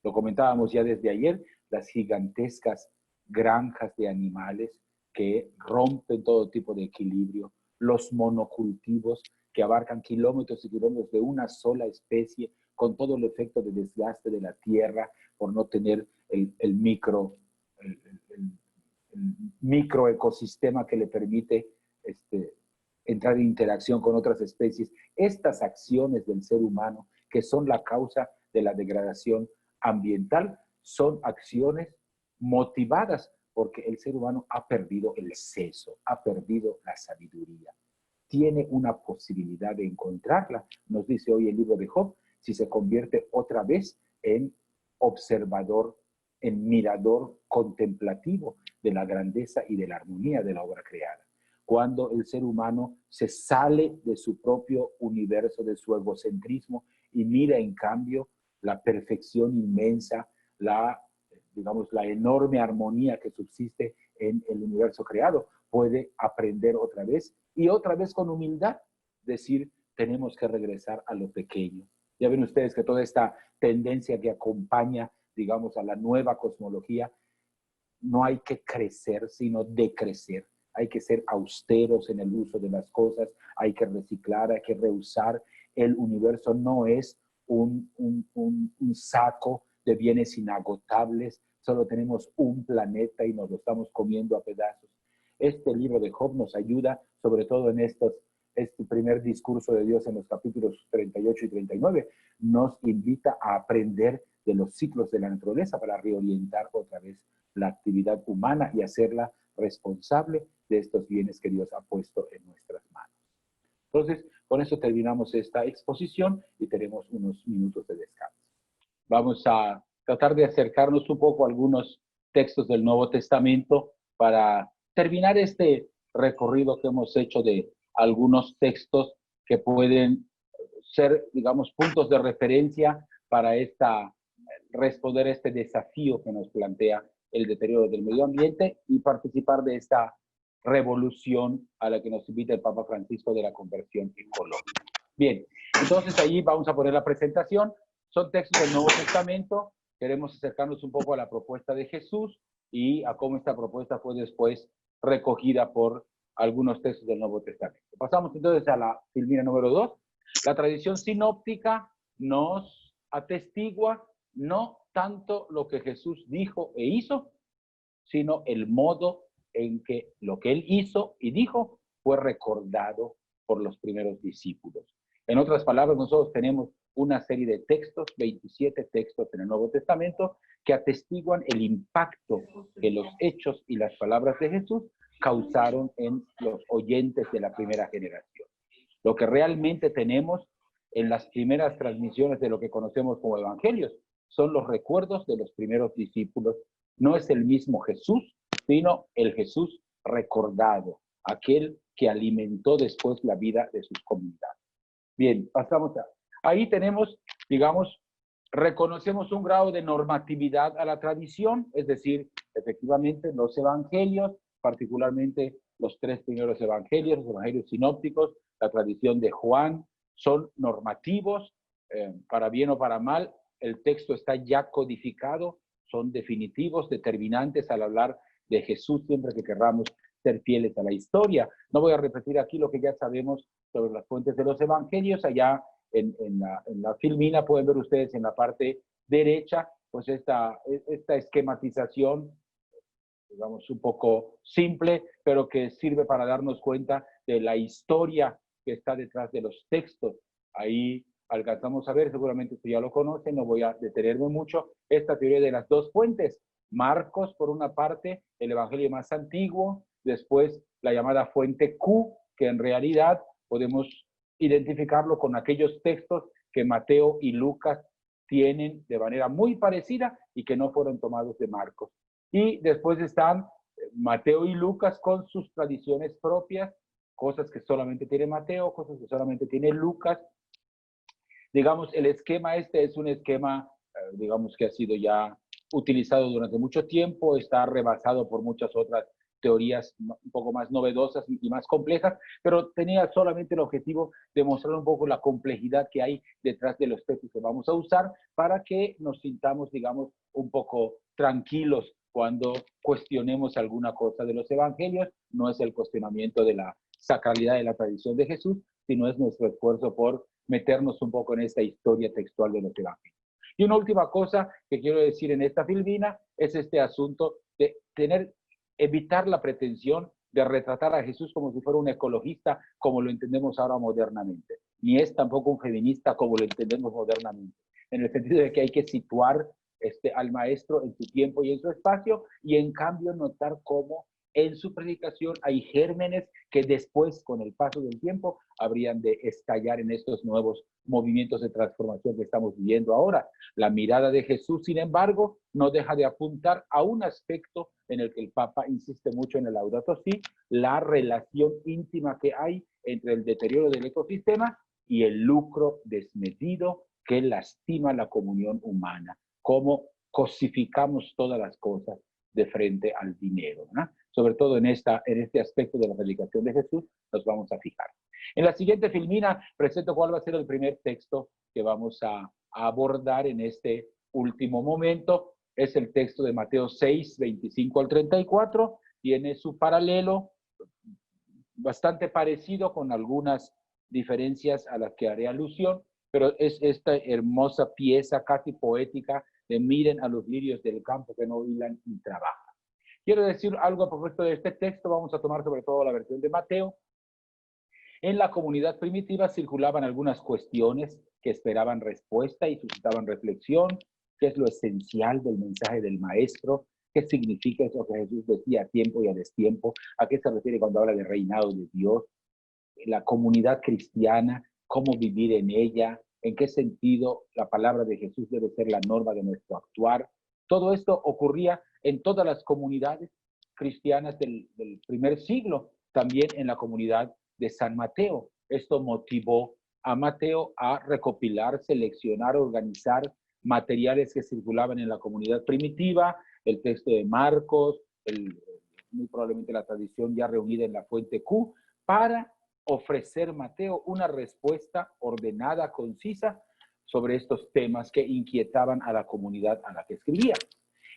Lo comentábamos ya desde ayer, las gigantescas granjas de animales que rompen todo tipo de equilibrio, los monocultivos que abarcan kilómetros y kilómetros de una sola especie, con todo el efecto de desgaste de la tierra por no tener el microecosistema que le permite entrar en interacción con otras especies. Estas acciones del ser humano, que son la causa de la degradación ambiental, son acciones motivadas porque el ser humano ha perdido el seso, ha perdido la sabiduría. Tiene una posibilidad de encontrarla, nos dice hoy el libro de Job, si se convierte otra vez en observador, en mirador contemplativo de la grandeza y de la armonía de la obra creada. Cuando el ser humano se sale de su propio universo, de su egocentrismo y mira en cambio la perfección inmensa, la enorme armonía que subsiste en el universo creado, puede aprender otra vez y otra vez con humildad decir, tenemos que regresar a lo pequeño. Ya ven ustedes que toda esta tendencia que acompaña, digamos, a la nueva cosmología, no hay que crecer, sino decrecer. Hay que ser austeros en el uso de las cosas, hay que reciclar, hay que reusar. El universo no es un saco de bienes inagotables, solo tenemos un planeta y nos lo estamos comiendo a pedazos. Este libro de Job nos ayuda, sobre todo en este primer discurso de Dios en los capítulos 38 y 39, nos invita a aprender de los ciclos de la naturaleza para reorientar otra vez la actividad humana y hacerla responsable de estos bienes que Dios ha puesto en nuestras manos. Entonces, con eso terminamos esta exposición y tenemos unos minutos de descanso. Vamos a tratar de acercarnos un poco a algunos textos del Nuevo Testamento para terminar este recorrido que hemos hecho de algunos textos que pueden ser, digamos, puntos de referencia para responder a este desafío que nos plantea el deterioro del medio ambiente y participar de esta revolución a la que nos invita el Papa Francisco de la conversión ecológica. Bien, entonces ahí vamos a poner la presentación. Son textos del Nuevo Testamento. Queremos acercarnos un poco a la propuesta de Jesús y a cómo esta propuesta fue después recogida por algunos textos del Nuevo Testamento. Pasamos entonces a la filmina número 2. La tradición sinóptica nos atestigua no tanto lo que Jesús dijo e hizo, sino el modo en que lo que él hizo y dijo fue recordado por los primeros discípulos. En otras palabras, nosotros tenemos una serie de textos, 27 textos en el Nuevo Testamento, que atestiguan el impacto que los hechos y las palabras de Jesús causaron en los oyentes de la primera generación. Lo que realmente tenemos en las primeras transmisiones de lo que conocemos como evangelios son los recuerdos de los primeros discípulos. No es el mismo Jesús, sino el Jesús recordado, aquel que alimentó después la vida de sus comunidades. Bien, pasamos a... Ahí tenemos, digamos, reconocemos un grado de normatividad a la tradición, es decir, efectivamente los evangelios, particularmente los tres primeros evangelios, los evangelios sinópticos, la tradición de Juan, son normativos, para bien o para mal, el texto está ya codificado, son definitivos, determinantes al hablar de Jesús, siempre que querramos ser fieles a la historia. No voy a repetir aquí lo que ya sabemos sobre las fuentes de los evangelios. Allá en la filmina pueden ver ustedes en la parte derecha, pues esta esquematización, digamos, un poco simple, pero que sirve para darnos cuenta de la historia que está detrás de los textos. Ahí alcanzamos a ver, seguramente usted ya lo conoce, no voy a detenerme mucho, esta teoría de las dos fuentes. Marcos, por una parte, el evangelio más antiguo, después la llamada fuente Q, que en realidad podemos identificarlo con aquellos textos que Mateo y Lucas tienen de manera muy parecida y que no fueron tomados de Marcos. Y después están Mateo y Lucas con sus tradiciones propias, cosas que solamente tiene Mateo, cosas que solamente tiene Lucas. Digamos, el esquema este es un esquema, digamos, que ha sido ya utilizado durante mucho tiempo, está rebasado por muchas otras teorías un poco más novedosas y más complejas, pero tenía solamente el objetivo de mostrar un poco la complejidad que hay detrás de los textos que vamos a usar para que nos sintamos, digamos, un poco tranquilos cuando cuestionemos alguna cosa de los evangelios. No es el cuestionamiento de la sacralidad de la tradición de Jesús, sino es nuestro esfuerzo por meternos un poco en esta historia textual de los evangelios. Y una última cosa que quiero decir en esta filmina es este asunto de evitar la pretensión de retratar a Jesús como si fuera un ecologista, como lo entendemos ahora modernamente. Ni es tampoco un feminista como lo entendemos modernamente, en el sentido de que hay que situar al maestro en su tiempo y en su espacio, y en cambio notar cómo en su predicación hay gérmenes que después, con el paso del tiempo, habrían de estallar en estos nuevos movimientos de transformación que estamos viviendo ahora. La mirada de Jesús, sin embargo, no deja de apuntar a un aspecto en el que el Papa insiste mucho en el Laudato Si, la relación íntima que hay entre el deterioro del ecosistema y el lucro desmedido que lastima la comunión humana. Cómo cosificamos todas las cosas de frente al dinero, ¿no? Sobre todo en este aspecto de la predicación de Jesús nos vamos a fijar. En la siguiente filmina presento cuál va a ser el primer texto que vamos a abordar en este último momento. Es el texto de Mateo 6, 25 al 34. Tiene su paralelo bastante parecido con algunas diferencias a las que haré alusión, pero es esta hermosa pieza casi poética de miren a los lirios del campo que no hilan ni trabajan. Quiero decir algo a propósito de este texto. Vamos a tomar sobre todo la versión de Mateo. En la comunidad primitiva circulaban algunas cuestiones que esperaban respuesta y suscitaban reflexión. ¿Qué es lo esencial del mensaje del maestro? ¿Qué significa eso que Jesús decía a tiempo y a destiempo? ¿A qué se refiere cuando habla de reinado de Dios? La comunidad cristiana, cómo vivir en ella, en qué sentido la palabra de Jesús debe ser la norma de nuestro actuar. Todo esto ocurría en todas las comunidades cristianas del primer siglo, también en la comunidad de San Mateo. Esto motivó a Mateo a recopilar, seleccionar, organizar materiales que circulaban en la comunidad primitiva, el texto de Marcos, muy probablemente la tradición ya reunida en la fuente Q, para ofrecer Mateo una respuesta ordenada, concisa, sobre estos temas que inquietaban a la comunidad a la que escribía.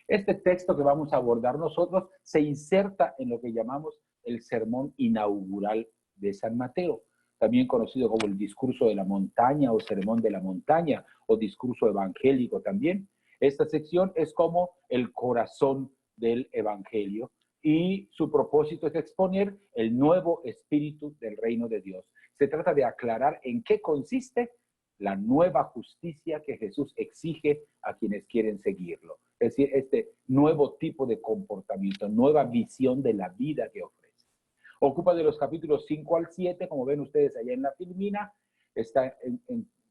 Este texto que vamos a abordar nosotros se inserta en lo que llamamos el sermón inaugural de San Mateo, también conocido como el discurso de la montaña o sermón de la montaña o discurso evangélico también. Esta sección es como el corazón del evangelio y su propósito es exponer el nuevo espíritu del reino de Dios. Se trata de aclarar en qué consiste la nueva justicia que Jesús exige a quienes quieren seguirlo. Es decir, este nuevo tipo de comportamiento, nueva visión de la vida que ofrece. Ocupa de los capítulos 5 al 7, como ven ustedes allá en la filmina. Está en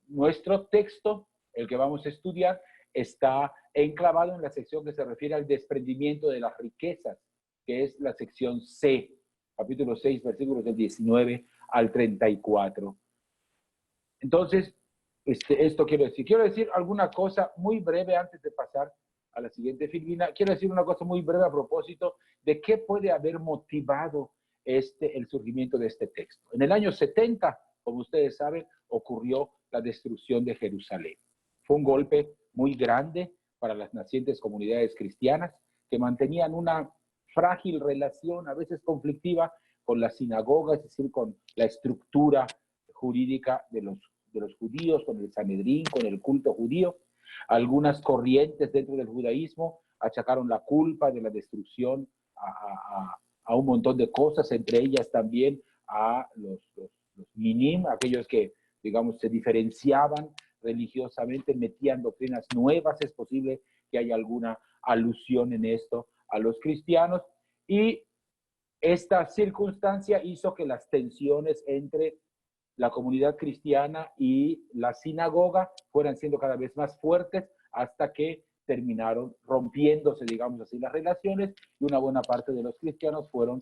nuestro texto, el que vamos a estudiar, está enclavado en la sección que se refiere al desprendimiento de las riquezas, que es la sección C, capítulo 6, versículos del 19 al 34. Entonces, esto quiero decir alguna cosa muy breve antes de pasar a la siguiente filmina. Quiero decir una cosa muy breve a propósito de qué puede haber motivado el surgimiento de este texto. En el año 70, como ustedes saben, ocurrió la destrucción de Jerusalén. Fue un golpe muy grande para las nacientes comunidades cristianas que mantenían una frágil relación, a veces conflictiva, con la sinagoga, es decir, con la estructura jurídica de los judíos, con el Sanedrín, con el culto judío. Algunas corrientes dentro del judaísmo achacaron la culpa de la destrucción a un montón de cosas, entre ellas también a los minim, aquellos que, digamos, se diferenciaban religiosamente, metían doctrinas nuevas. Es posible que haya alguna alusión en esto a los cristianos, y esta circunstancia hizo que las tensiones entre la comunidad cristiana y la sinagoga fueran siendo cada vez más fuertes hasta que terminaron rompiéndose, digamos así, las relaciones, y una buena parte de los cristianos fueron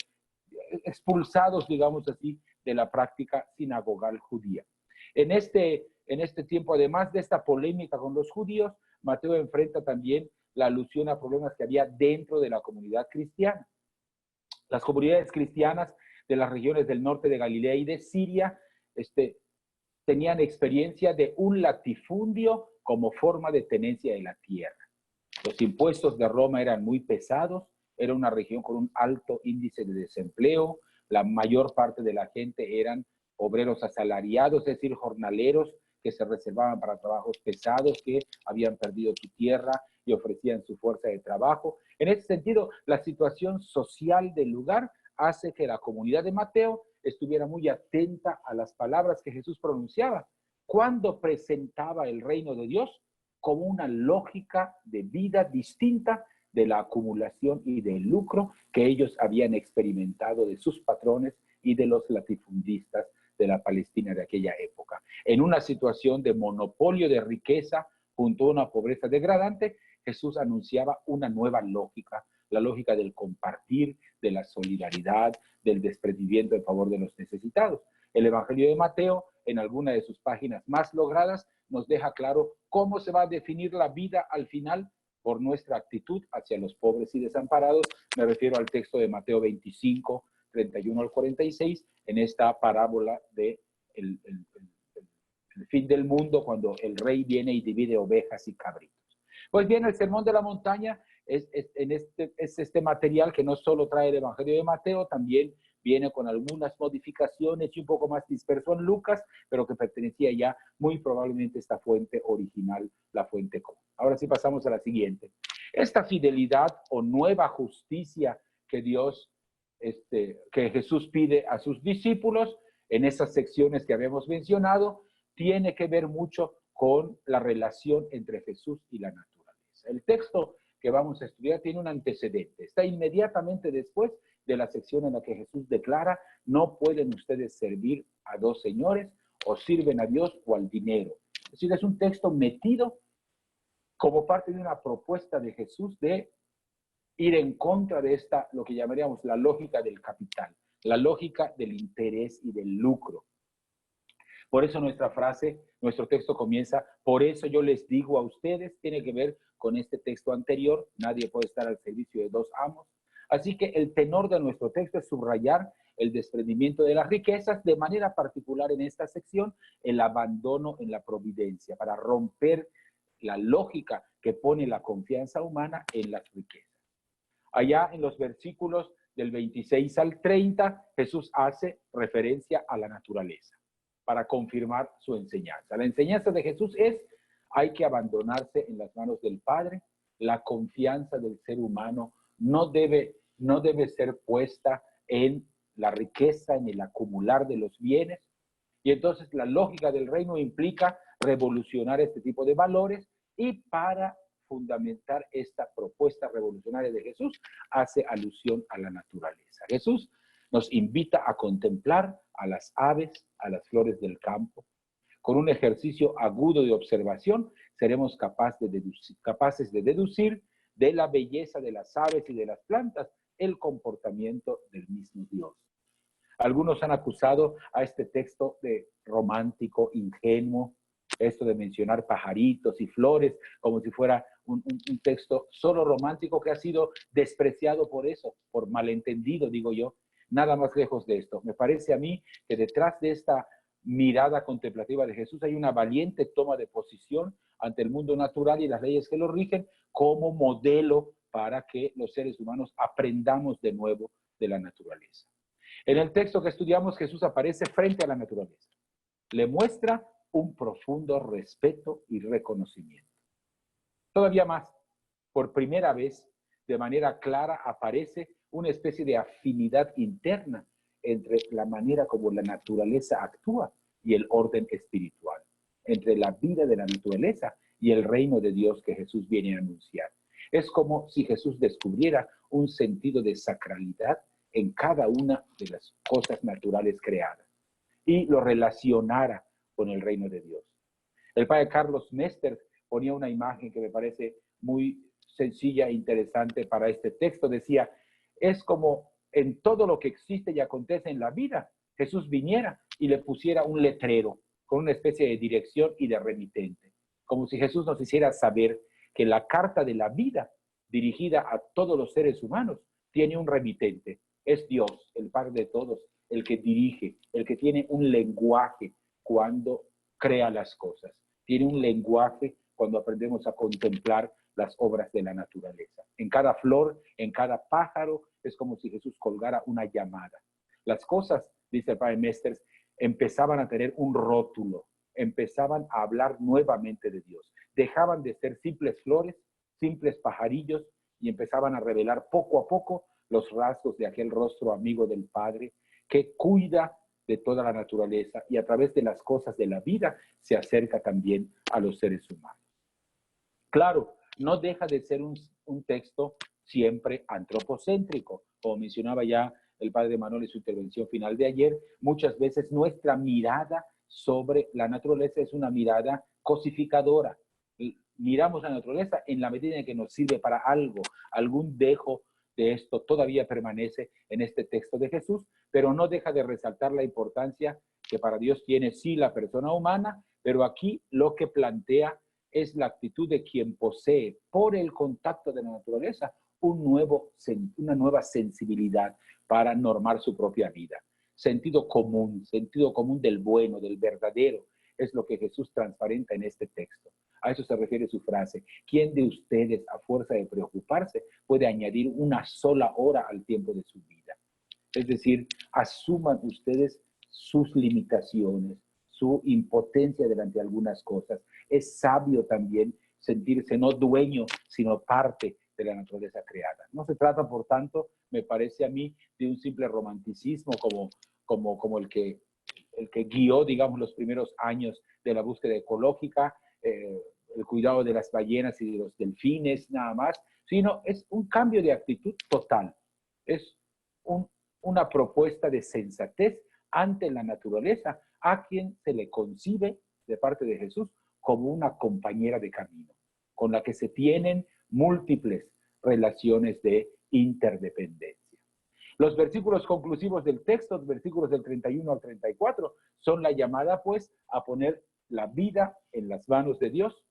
expulsados, digamos así, de la práctica sinagogal judía. En este tiempo, además de esta polémica con los judíos, Mateo enfrenta también la alusión a problemas que había dentro de la comunidad cristiana. Las comunidades cristianas de las regiones del norte de Galilea y de Siria tenían experiencia de un latifundio como forma de tenencia de la tierra. Los impuestos de Roma eran muy pesados, era una región con un alto índice de desempleo, la mayor parte de la gente eran obreros asalariados, es decir, jornaleros que se reservaban para trabajos pesados, que habían perdido su tierra y ofrecían su fuerza de trabajo. En ese sentido, la situación social del lugar hace que la comunidad de Mateo estuviera muy atenta a las palabras que Jesús pronunciaba cuando presentaba el reino de Dios como una lógica de vida distinta de la acumulación y del lucro que ellos habían experimentado de sus patrones y de los latifundistas de la Palestina de aquella época. En una situación de monopolio de riqueza junto a una pobreza degradante, Jesús anunciaba una nueva lógica, la lógica del compartir, de la solidaridad, del desprendimiento en favor de los necesitados. El Evangelio de Mateo, en alguna de sus páginas más logradas, nos deja claro cómo se va a definir la vida al final por nuestra actitud hacia los pobres y desamparados. Me refiero al texto de Mateo 25, 31 al 46, en esta parábola de el fin del mundo, cuando el rey viene y divide ovejas y cabritos. Pues bien, el Sermón de la Montaña es este material que no solo trae el Evangelio de Mateo, también viene con algunas modificaciones y un poco más disperso en Lucas, pero que pertenecía ya muy probablemente a esta fuente original, la fuente común. Ahora sí pasamos a la siguiente. Esta fidelidad o nueva justicia que que Jesús pide a sus discípulos en esas secciones que habíamos mencionado, tiene que ver mucho con la relación entre Jesús y la naturaleza. El texto que vamos a estudiar tiene un antecedente. Está inmediatamente después de la sección en la que Jesús declara: no pueden ustedes servir a dos señores, o sirven a Dios o al dinero. Es decir, es un texto metido como parte de una propuesta de Jesús de ir en contra de lo que llamaríamos la lógica del capital, la lógica del interés y del lucro. Por eso nuestra frase, nuestro texto comienza: por eso yo les digo a ustedes. Tiene que ver con este texto anterior: nadie puede estar al servicio de dos amos. Así que el tenor de nuestro texto es subrayar el desprendimiento de las riquezas, de manera particular en esta sección, el abandono en la providencia, para romper la lógica que pone la confianza humana en las riquezas. Allá en los versículos del 26 al 30, Jesús hace referencia a la naturaleza para confirmar su enseñanza. La enseñanza de Jesús es: hay que abandonarse en las manos del Padre. La confianza del ser humano no debe ser puesta en la riqueza, en el acumular de los bienes. Y entonces la lógica del reino implica revolucionar este tipo de valores, y para fundamentar esta propuesta revolucionaria de Jesús, hace alusión a la naturaleza. Jesús nos invita a contemplar a las aves, a las flores del campo. Con un ejercicio agudo de observación, seremos capaces de deducir de la belleza de las aves y de las plantas el comportamiento del mismo Dios. Algunos han acusado a este texto de romántico, ingenuo, esto de mencionar pajaritos y flores como si fuera un texto solo romántico, que ha sido despreciado por eso, por malentendido, digo yo. Nada más lejos de esto. Me parece a mí que detrás de esta mirada contemplativa de Jesús hay una valiente toma de posición ante el mundo natural y las leyes que lo rigen, como modelo para que los seres humanos aprendamos de nuevo de la naturaleza. En el texto que estudiamos, Jesús aparece frente a la naturaleza. Le muestra un profundo respeto y reconocimiento. Todavía más, por primera vez, de manera clara, aparece una especie de afinidad interna entre la manera como la naturaleza actúa y el orden espiritual, entre la vida de la naturaleza y el reino de Dios que Jesús viene a anunciar. Es como si Jesús descubriera un sentido de sacralidad en cada una de las cosas naturales creadas y lo relacionara con el reino de Dios. El padre Carlos Mester ponía una imagen que me parece muy sencilla e interesante para este texto. Decía: es como en todo lo que existe y acontece en la vida, Jesús viniera y le pusiera un letrero con una especie de dirección y de remitente. Como si Jesús nos hiciera saber que la carta de la vida, dirigida a todos los seres humanos, tiene un remitente. Es Dios, el Padre de todos, el que dirige, el que tiene un lenguaje cuando crea las cosas. Tiene un lenguaje cuando aprendemos a contemplar las obras de la naturaleza. En cada flor, en cada pájaro, es como si Jesús colgara una llamada. Las cosas, dice el padre Mesters, empezaban a tener un rótulo, empezaban a hablar nuevamente de Dios. Dejaban de ser simples flores, simples pajarillos, y empezaban a revelar poco a poco los rasgos de aquel rostro amigo del Padre que cuida de toda la naturaleza y a través de las cosas de la vida se acerca también a los seres humanos. Claro, no deja de ser un texto siempre antropocéntrico. Como mencionaba ya el padre Manuel en su intervención final de ayer, muchas veces nuestra mirada sobre la naturaleza es una mirada cosificadora. Miramos la naturaleza en la medida en que nos sirve para algo. Algún dejo de esto todavía permanece en este texto de Jesús, pero no deja de resaltar la importancia que para Dios tiene sí la persona humana, pero aquí lo que plantea es la actitud de quien posee, por el contacto de la naturaleza, una nueva sensibilidad para normar su propia vida. Sentido común del bueno, del verdadero, es lo que Jesús transparenta en este texto. A eso se refiere su frase. ¿Quién de ustedes, a fuerza de preocuparse, puede añadir una sola hora al tiempo de su vida? Es decir, asuman ustedes sus limitaciones, su impotencia delante de algunas cosas. Es sabio también sentirse no dueño, sino parte de la naturaleza creada. No se trata, por tanto, me parece a mí, de un simple romanticismo como el que guió, digamos, los primeros años de la búsqueda ecológica, el cuidado de las ballenas y de los delfines, nada más, sino es un cambio de actitud total. Es una propuesta de sensatez ante la naturaleza, a quien se le concibe de parte de Jesús como una compañera de camino, con la que se tienen múltiples relaciones de interdependencia. Los versículos conclusivos del texto, versículos del 31 al 34, son la llamada, pues, a poner la vida en las manos de Dios,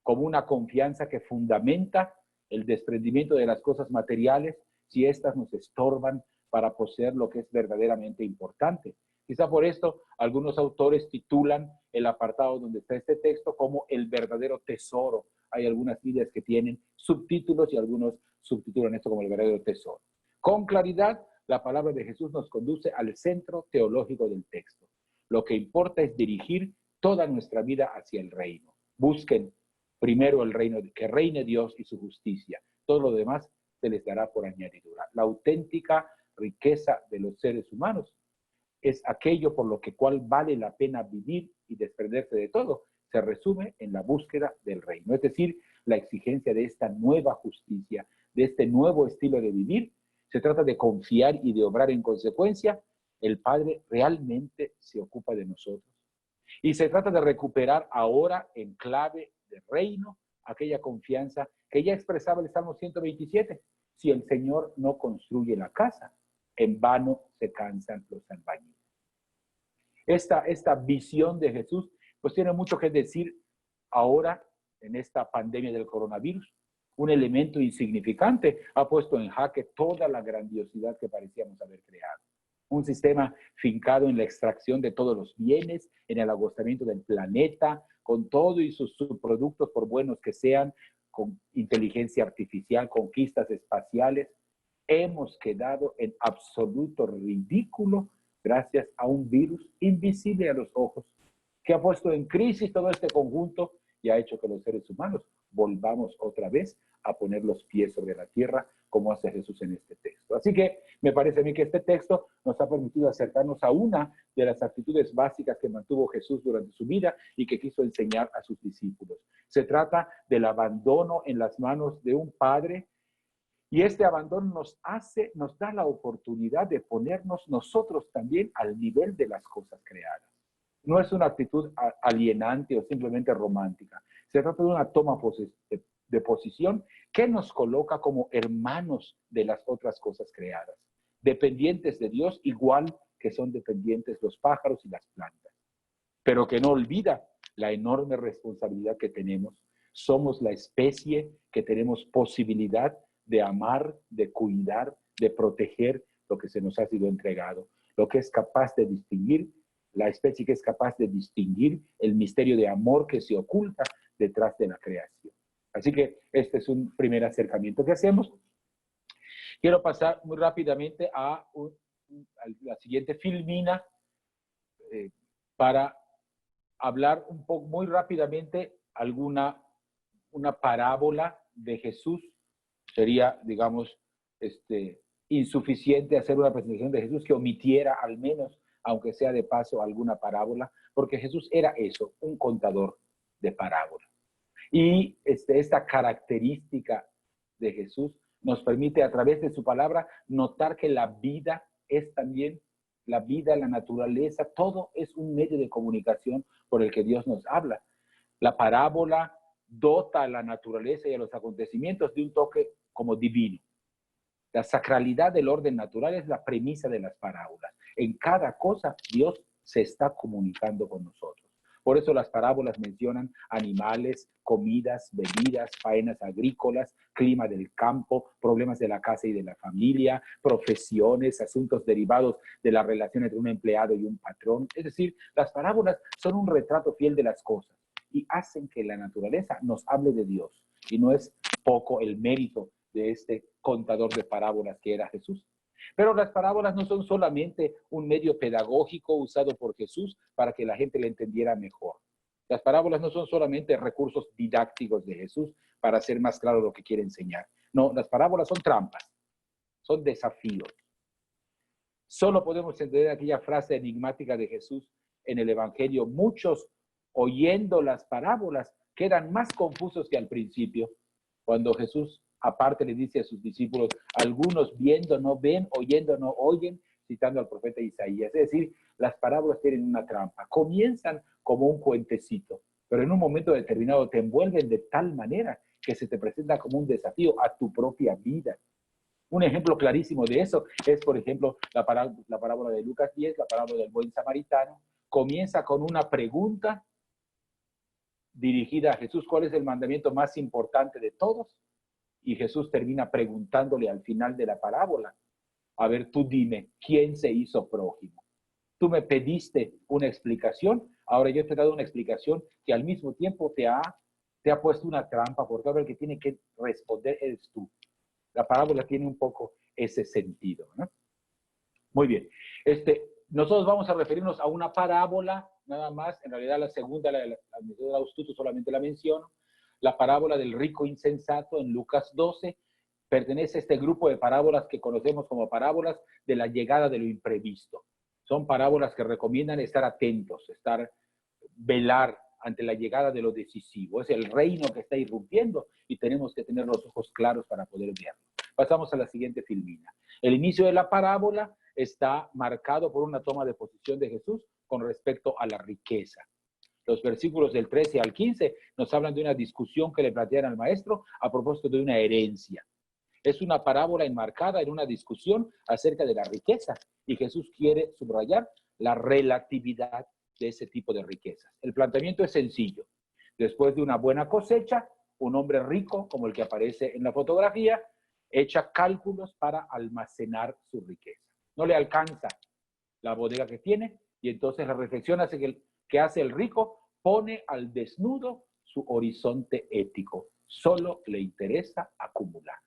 como una confianza que fundamenta el desprendimiento de las cosas materiales, si éstas nos estorban para poseer lo que es verdaderamente importante. Quizá por esto algunos autores titulan el apartado donde está este texto como el verdadero tesoro. Hay algunas Biblias que tienen subtítulos y algunos subtitulan esto como el verdadero tesoro. Con claridad, la palabra de Jesús nos conduce al centro teológico del texto. Lo que importa es dirigir toda nuestra vida hacia el reino. Busquen primero el reino, que reine Dios y su justicia. Todo lo demás se les dará por añadidura. La auténtica riqueza de los seres humanos es aquello por lo cual vale la pena vivir y desprenderse de todo. Se resume en la búsqueda del reino, es decir, la exigencia de esta nueva justicia, de este nuevo estilo de vivir. Se trata de confiar y de obrar en consecuencia. El Padre realmente se ocupa de nosotros. Y se trata de recuperar ahora en clave de reino aquella confianza que ya expresaba el Salmo 127. Si el Señor no construye la casa, en vano se cansan los albañiles. Esta visión de Jesús pues tiene mucho que decir ahora en esta pandemia del coronavirus. Un elemento insignificante ha puesto en jaque toda la grandiosidad que parecíamos haber creado. Un sistema fincado en la extracción de todos los bienes, en el agotamiento del planeta, con todo y sus subproductos, por buenos que sean, con inteligencia artificial, conquistas espaciales. Hemos quedado en absoluto ridículo gracias a un virus invisible a los ojos, que ha puesto en crisis todo este conjunto y ha hecho que los seres humanos volvamos otra vez a poner los pies sobre la tierra, como hace Jesús en este texto. Así que me parece a mí que este texto nos ha permitido acercarnos a una de las actitudes básicas que mantuvo Jesús durante su vida y que quiso enseñar a sus discípulos. Se trata del abandono en las manos de un padre, y este abandono nos da la oportunidad de ponernos nosotros también al nivel de las cosas creadas. No es una actitud alienante o simplemente romántica. Se trata de una toma de posición que nos coloca como hermanos de las otras cosas creadas, dependientes de Dios, igual que son dependientes los pájaros y las plantas, pero que no olvida la enorme responsabilidad que tenemos. Somos la especie que tenemos posibilidad de amar, de cuidar, de proteger lo que se nos ha sido entregado, lo que es capaz de distinguir, la especie que es capaz de distinguir el misterio de amor que se oculta detrás de la creación. Así que este es un primer acercamiento que hacemos. Quiero pasar muy rápidamente a la siguiente filmina para hablar un poco muy rápidamente una parábola de Jesús. Sería, digamos, insuficiente hacer una presentación de Jesús que omitiera al menos, aunque sea de paso, alguna parábola, porque Jesús era eso, un contador de parábolas. Y esta característica de Jesús nos permite a través de su palabra notar que la vida es también, la vida, la naturaleza, todo es un medio de comunicación por el que Dios nos habla. La parábola dota a la naturaleza y a los acontecimientos de un toque como divino. La sacralidad del orden natural es la premisa de las parábolas. En cada cosa Dios se está comunicando con nosotros. Por eso las parábolas mencionan animales, comidas, bebidas, faenas agrícolas, clima del campo, problemas de la casa y de la familia, profesiones, asuntos derivados de la relación entre un empleado y un patrón. Es decir, las parábolas son un retrato fiel de las cosas y hacen que la naturaleza nos hable de Dios. Y no es poco el mérito de este contador de parábolas que era Jesús. Pero las parábolas no son solamente un medio pedagógico usado por Jesús para que la gente le entendiera mejor. Las parábolas no son solamente recursos didácticos de Jesús para hacer más claro lo que quiere enseñar. No, las parábolas son trampas, son desafíos. Solo podemos entender aquella frase enigmática de Jesús en el Evangelio. Muchos, oyendo las parábolas, quedan más confusos que al principio, cuando Jesús aparte le dice a sus discípulos, algunos viendo no ven, oyendo no oyen, citando al profeta Isaías. Es decir, las parábolas tienen una trampa. Comienzan como un puentecito, pero en un momento determinado te envuelven de tal manera que se te presenta como un desafío a tu propia vida. Un ejemplo clarísimo de eso es, por ejemplo, la parábola de Lucas 10, la parábola del buen samaritano. Comienza con una pregunta dirigida a Jesús, ¿cuál es el mandamiento más importante de todos? Y Jesús termina preguntándole al final de la parábola, a ver, tú dime, ¿quién se hizo prójimo? Tú me pediste una explicación, ahora yo te he dado una explicación que al mismo tiempo te ha puesto una trampa, porque ahora el que tiene que responder eres tú. La parábola tiene un poco ese sentido, ¿no? Muy bien. Nosotros vamos a referirnos a una parábola, nada más. En realidad la segunda, la de Astuto, solamente la menciono. La parábola del rico insensato en Lucas 12 pertenece a este grupo de parábolas que conocemos como parábolas de la llegada de lo imprevisto. Son parábolas que recomiendan estar atentos, velar ante la llegada de lo decisivo. Es el reino que está irrumpiendo y tenemos que tener los ojos claros para poder verlo. Pasamos a la siguiente filmina. El inicio de la parábola está marcado por una toma de posición de Jesús con respecto a la riqueza. Los versículos del 13 al 15 nos hablan de una discusión que le plantean al maestro a propósito de una herencia. Es una parábola enmarcada en una discusión acerca de la riqueza y Jesús quiere subrayar la relatividad de ese tipo de riquezas. El planteamiento es sencillo. Después de una buena cosecha, un hombre rico, como el que aparece en la fotografía, echa cálculos para almacenar su riqueza. No le alcanza la bodega que tiene y entonces la reflexión que hace el rico pone al desnudo su horizonte ético. Solo le interesa acumular.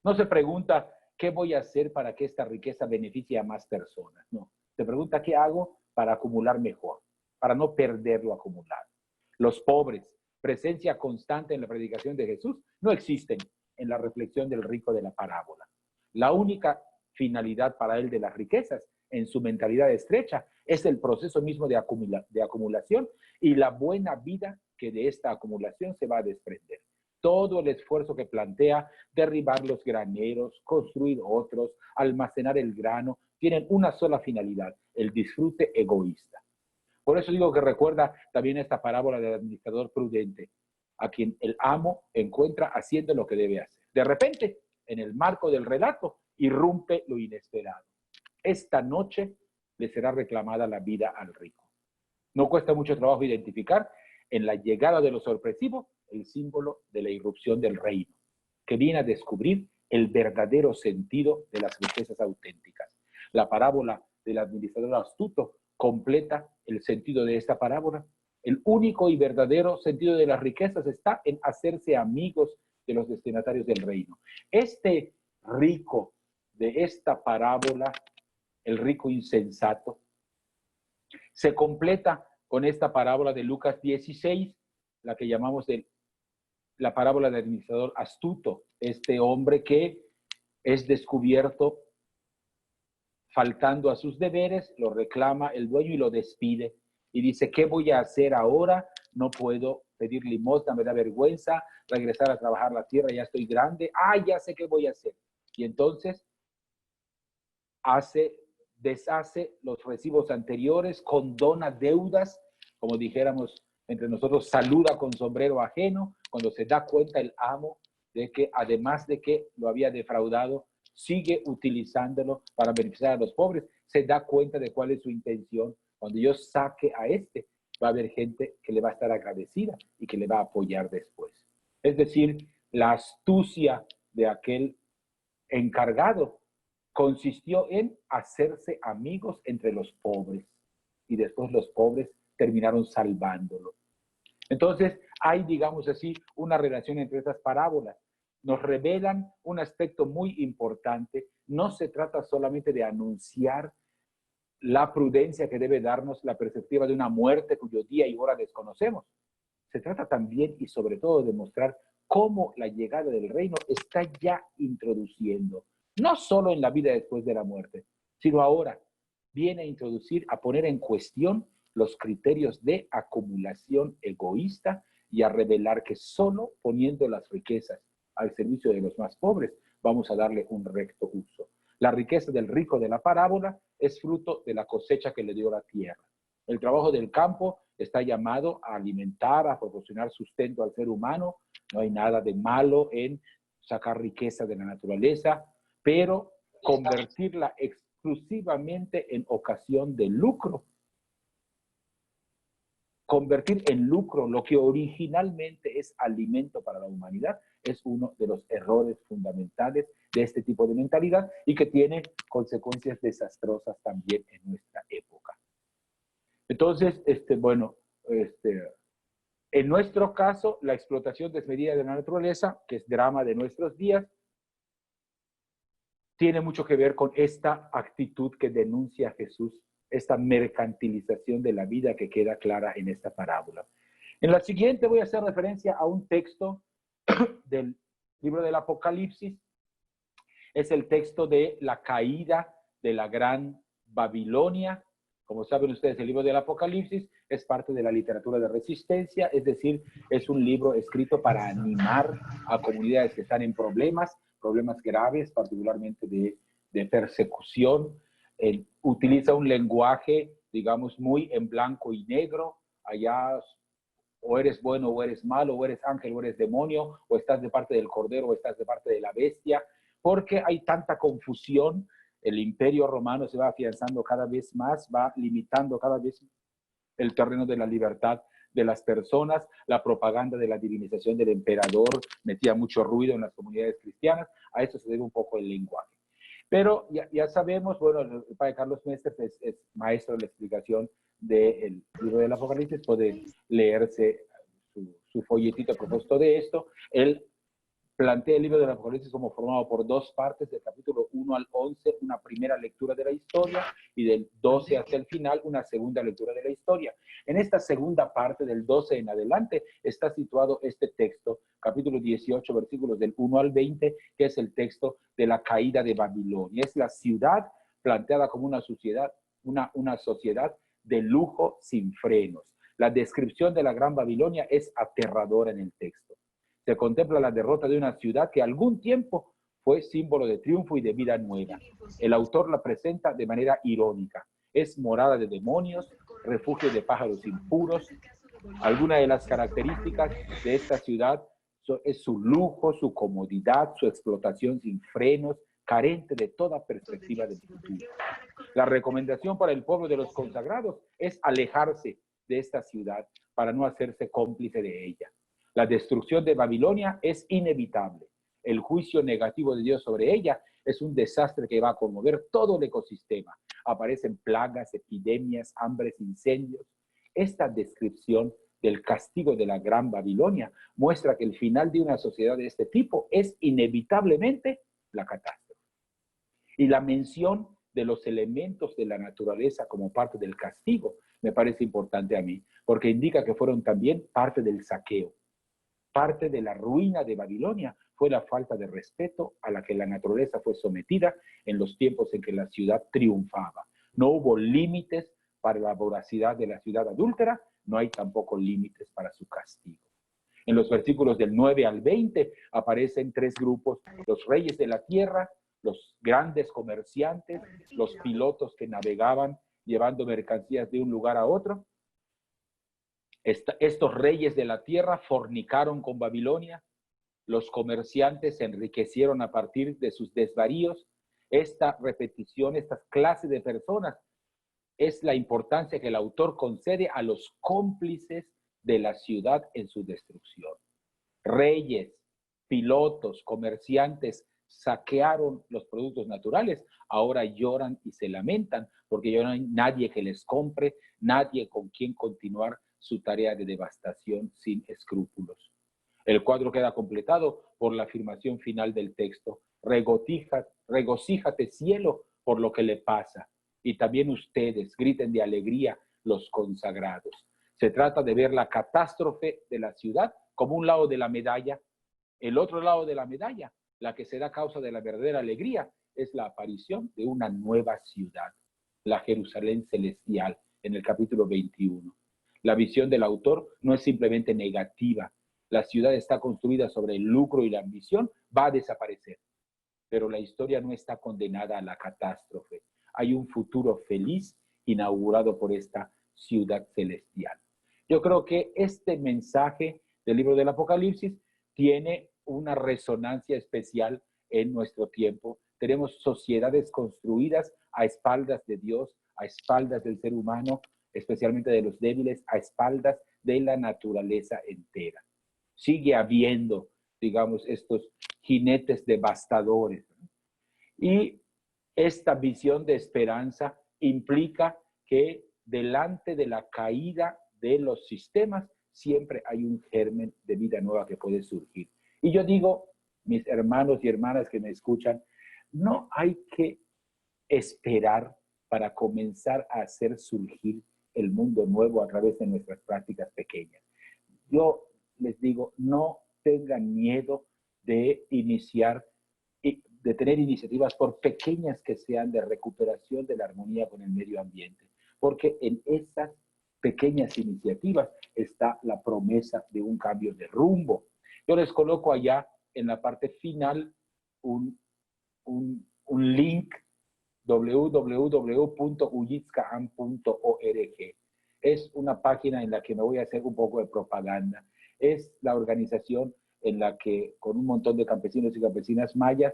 No se pregunta qué voy a hacer para que esta riqueza beneficie a más personas. No, se pregunta qué hago para acumular mejor, para no perder lo acumulado. Los pobres, presencia constante en la predicación de Jesús, no existen en la reflexión del rico de la parábola. La única finalidad para él de las riquezas, en su mentalidad estrecha, es el proceso mismo de acumulación y la buena vida que de esta acumulación se va a desprender. Todo el esfuerzo que plantea, derribar los graneros, construir otros, almacenar el grano, tienen una sola finalidad, el disfrute egoísta. Por eso digo que recuerda también esta parábola del administrador prudente, a quien el amo encuentra haciendo lo que debe hacer. De repente, en el marco del relato, irrumpe lo inesperado. Esta noche le será reclamada la vida al rico. No cuesta mucho trabajo identificar en la llegada de lo sorpresivo el símbolo de la irrupción del reino, que viene a descubrir el verdadero sentido de las riquezas auténticas. La parábola del administrador astuto completa el sentido de esta parábola. El único y verdadero sentido de las riquezas está en hacerse amigos de los destinatarios del reino. Este rico de esta parábola, el rico insensato, se completa con esta parábola de Lucas 16, la que llamamos la parábola del administrador astuto, este hombre que es descubierto faltando a sus deberes, lo reclama el dueño y lo despide. Y dice, ¿qué voy a hacer ahora? No puedo pedir limosna, me da vergüenza regresar a trabajar la tierra, ya estoy grande. Ya sé qué voy a hacer. Y entonces deshace los recibos anteriores, condona deudas, como dijéramos entre nosotros, saluda con sombrero ajeno, cuando se da cuenta el amo de que además de que lo había defraudado, sigue utilizándolo para beneficiar a los pobres, se da cuenta de cuál es su intención. Cuando yo saque a este, va a haber gente que le va a estar agradecida y que le va a apoyar después. Es decir, la astucia de aquel encargado consistió en hacerse amigos entre los pobres y después los pobres terminaron salvándolo. Entonces, hay, digamos así, una relación entre estas parábolas. Nos revelan un aspecto muy importante. No se trata solamente de anunciar la prudencia que debe darnos la perspectiva de una muerte cuyo día y hora desconocemos. Se trata también y sobre todo de mostrar cómo la llegada del reino está ya introduciendo, no solo en la vida después de la muerte, sino ahora viene a introducir, a poner en cuestión los criterios de acumulación egoísta y a revelar que solo poniendo las riquezas al servicio de los más pobres vamos a darle un recto uso. La riqueza del rico de la parábola es fruto de la cosecha que le dio la tierra. El trabajo del campo está llamado a alimentar, a proporcionar sustento al ser humano. No hay nada de malo en sacar riqueza de la naturaleza, pero convertirla exclusivamente en ocasión de lucro. Convertir en lucro lo que originalmente es alimento para la humanidad es uno de los errores fundamentales de este tipo de mentalidad y que tiene consecuencias desastrosas también en nuestra época. Entonces, en nuestro caso, la explotación desmedida de la naturaleza, que es drama de nuestros días, tiene mucho que ver con esta actitud que denuncia Jesús, esta mercantilización de la vida que queda clara en esta parábola. En la siguiente voy a hacer referencia a un texto del libro del Apocalipsis. Es el texto de la caída de la gran Babilonia. Como saben ustedes, el libro del Apocalipsis es parte de la literatura de resistencia, es decir, es un libro escrito para animar a comunidades que están en problemas graves, particularmente de persecución. Utiliza un lenguaje, digamos, muy en blanco y negro. Allá o eres bueno o eres malo, o eres ángel o eres demonio, o estás de parte del cordero o estás de parte de la bestia, porque hay tanta confusión. El imperio romano se va afianzando cada vez más, va limitando cada vez el terreno de la libertad de las personas. La propaganda de la divinización del emperador metía mucho ruido en las comunidades cristianas. A eso se debe un poco el lenguaje. Pero ya sabemos, bueno, el padre Carlos Mestres es maestro de la explicación del libro del Apocalipsis, puede leerse su folletito a propósito de esto. Él plantea el libro del Apocalipsis como formado por dos partes, del capítulo 1 al 11, una primera lectura de la historia, y del 12 hasta el final, una segunda lectura de la historia. En esta segunda parte, del 12 en adelante, está situado este texto, capítulo 18, versículos del 1 al 20, que es el texto de la caída de Babilonia. Es la ciudad planteada como una sociedad de lujo sin frenos. La descripción de la Gran Babilonia es aterradora en el texto. Se contempla la derrota de una ciudad que algún tiempo fue símbolo de triunfo y de vida nueva. El autor la presenta de manera irónica. Es morada de demonios, refugio de pájaros impuros. Alguna de las características de esta ciudad es su lujo, su comodidad, su explotación sin frenos, carente de toda perspectiva de futuro. La recomendación para el pueblo de los consagrados es alejarse de esta ciudad para no hacerse cómplice de ella. La destrucción de Babilonia es inevitable. El juicio negativo de Dios sobre ella es un desastre que va a conmover todo el ecosistema. Aparecen plagas, epidemias, hambres, incendios. Esta descripción del castigo de la Gran Babilonia muestra que el final de una sociedad de este tipo es inevitablemente la catástrofe. Y la mención de los elementos de la naturaleza como parte del castigo me parece importante a mí, porque indica que fueron también parte del saqueo. Parte de la ruina de Babilonia fue la falta de respeto a la que la naturaleza fue sometida en los tiempos en que la ciudad triunfaba. No hubo límites para la voracidad de la ciudad adúltera, no hay tampoco límites para su castigo. En los versículos del 9 al 20 aparecen tres grupos: los reyes de la tierra, los grandes comerciantes, los pilotos que navegaban llevando mercancías de un lugar a otro. Estos reyes de la tierra fornicaron con Babilonia, los comerciantes se enriquecieron a partir de sus desvaríos. Esta repetición, esta clase de personas es la importancia que el autor concede a los cómplices de la ciudad en su destrucción. Reyes, pilotos, comerciantes saquearon los productos naturales, ahora lloran y se lamentan porque ya no hay nadie que les compre, nadie con quien continuar su tarea de devastación sin escrúpulos. El cuadro queda completado por la afirmación final del texto: regocíjate cielo por lo que le pasa, y también ustedes griten de alegría los consagrados. Se trata de ver la catástrofe de la ciudad como un lado de la medalla. El otro lado de la medalla, la que será causa de la verdadera alegría, es la aparición de una nueva ciudad, la Jerusalén celestial, en el capítulo 21. La visión del autor no es simplemente negativa. La ciudad está construida sobre el lucro y la ambición, va a desaparecer. Pero la historia no está condenada a la catástrofe. Hay un futuro feliz inaugurado por esta ciudad celestial. Yo creo que este mensaje del libro del Apocalipsis tiene una resonancia especial en nuestro tiempo. Tenemos sociedades construidas a espaldas de Dios, a espaldas del ser humano, especialmente de los débiles, a espaldas de la naturaleza entera. Sigue habiendo, digamos, estos jinetes devastadores. Y esta visión de esperanza implica que delante de la caída de los sistemas siempre hay un germen de vida nueva que puede surgir. Y yo digo, mis hermanos y hermanas que me escuchan, no hay que esperar para comenzar a hacer surgir el mundo nuevo a través de nuestras prácticas pequeñas. Yo les digo, no tengan miedo de iniciar, de tener iniciativas, por pequeñas que sean, de recuperación de la armonía con el medio ambiente, porque en esas pequeñas iniciativas está la promesa de un cambio de rumbo. Yo les coloco allá en la parte final un link, www.uyitskaam.org. Es una página en la que me voy a hacer un poco de propaganda. Es la organización en la que, con un montón de campesinos y campesinas mayas,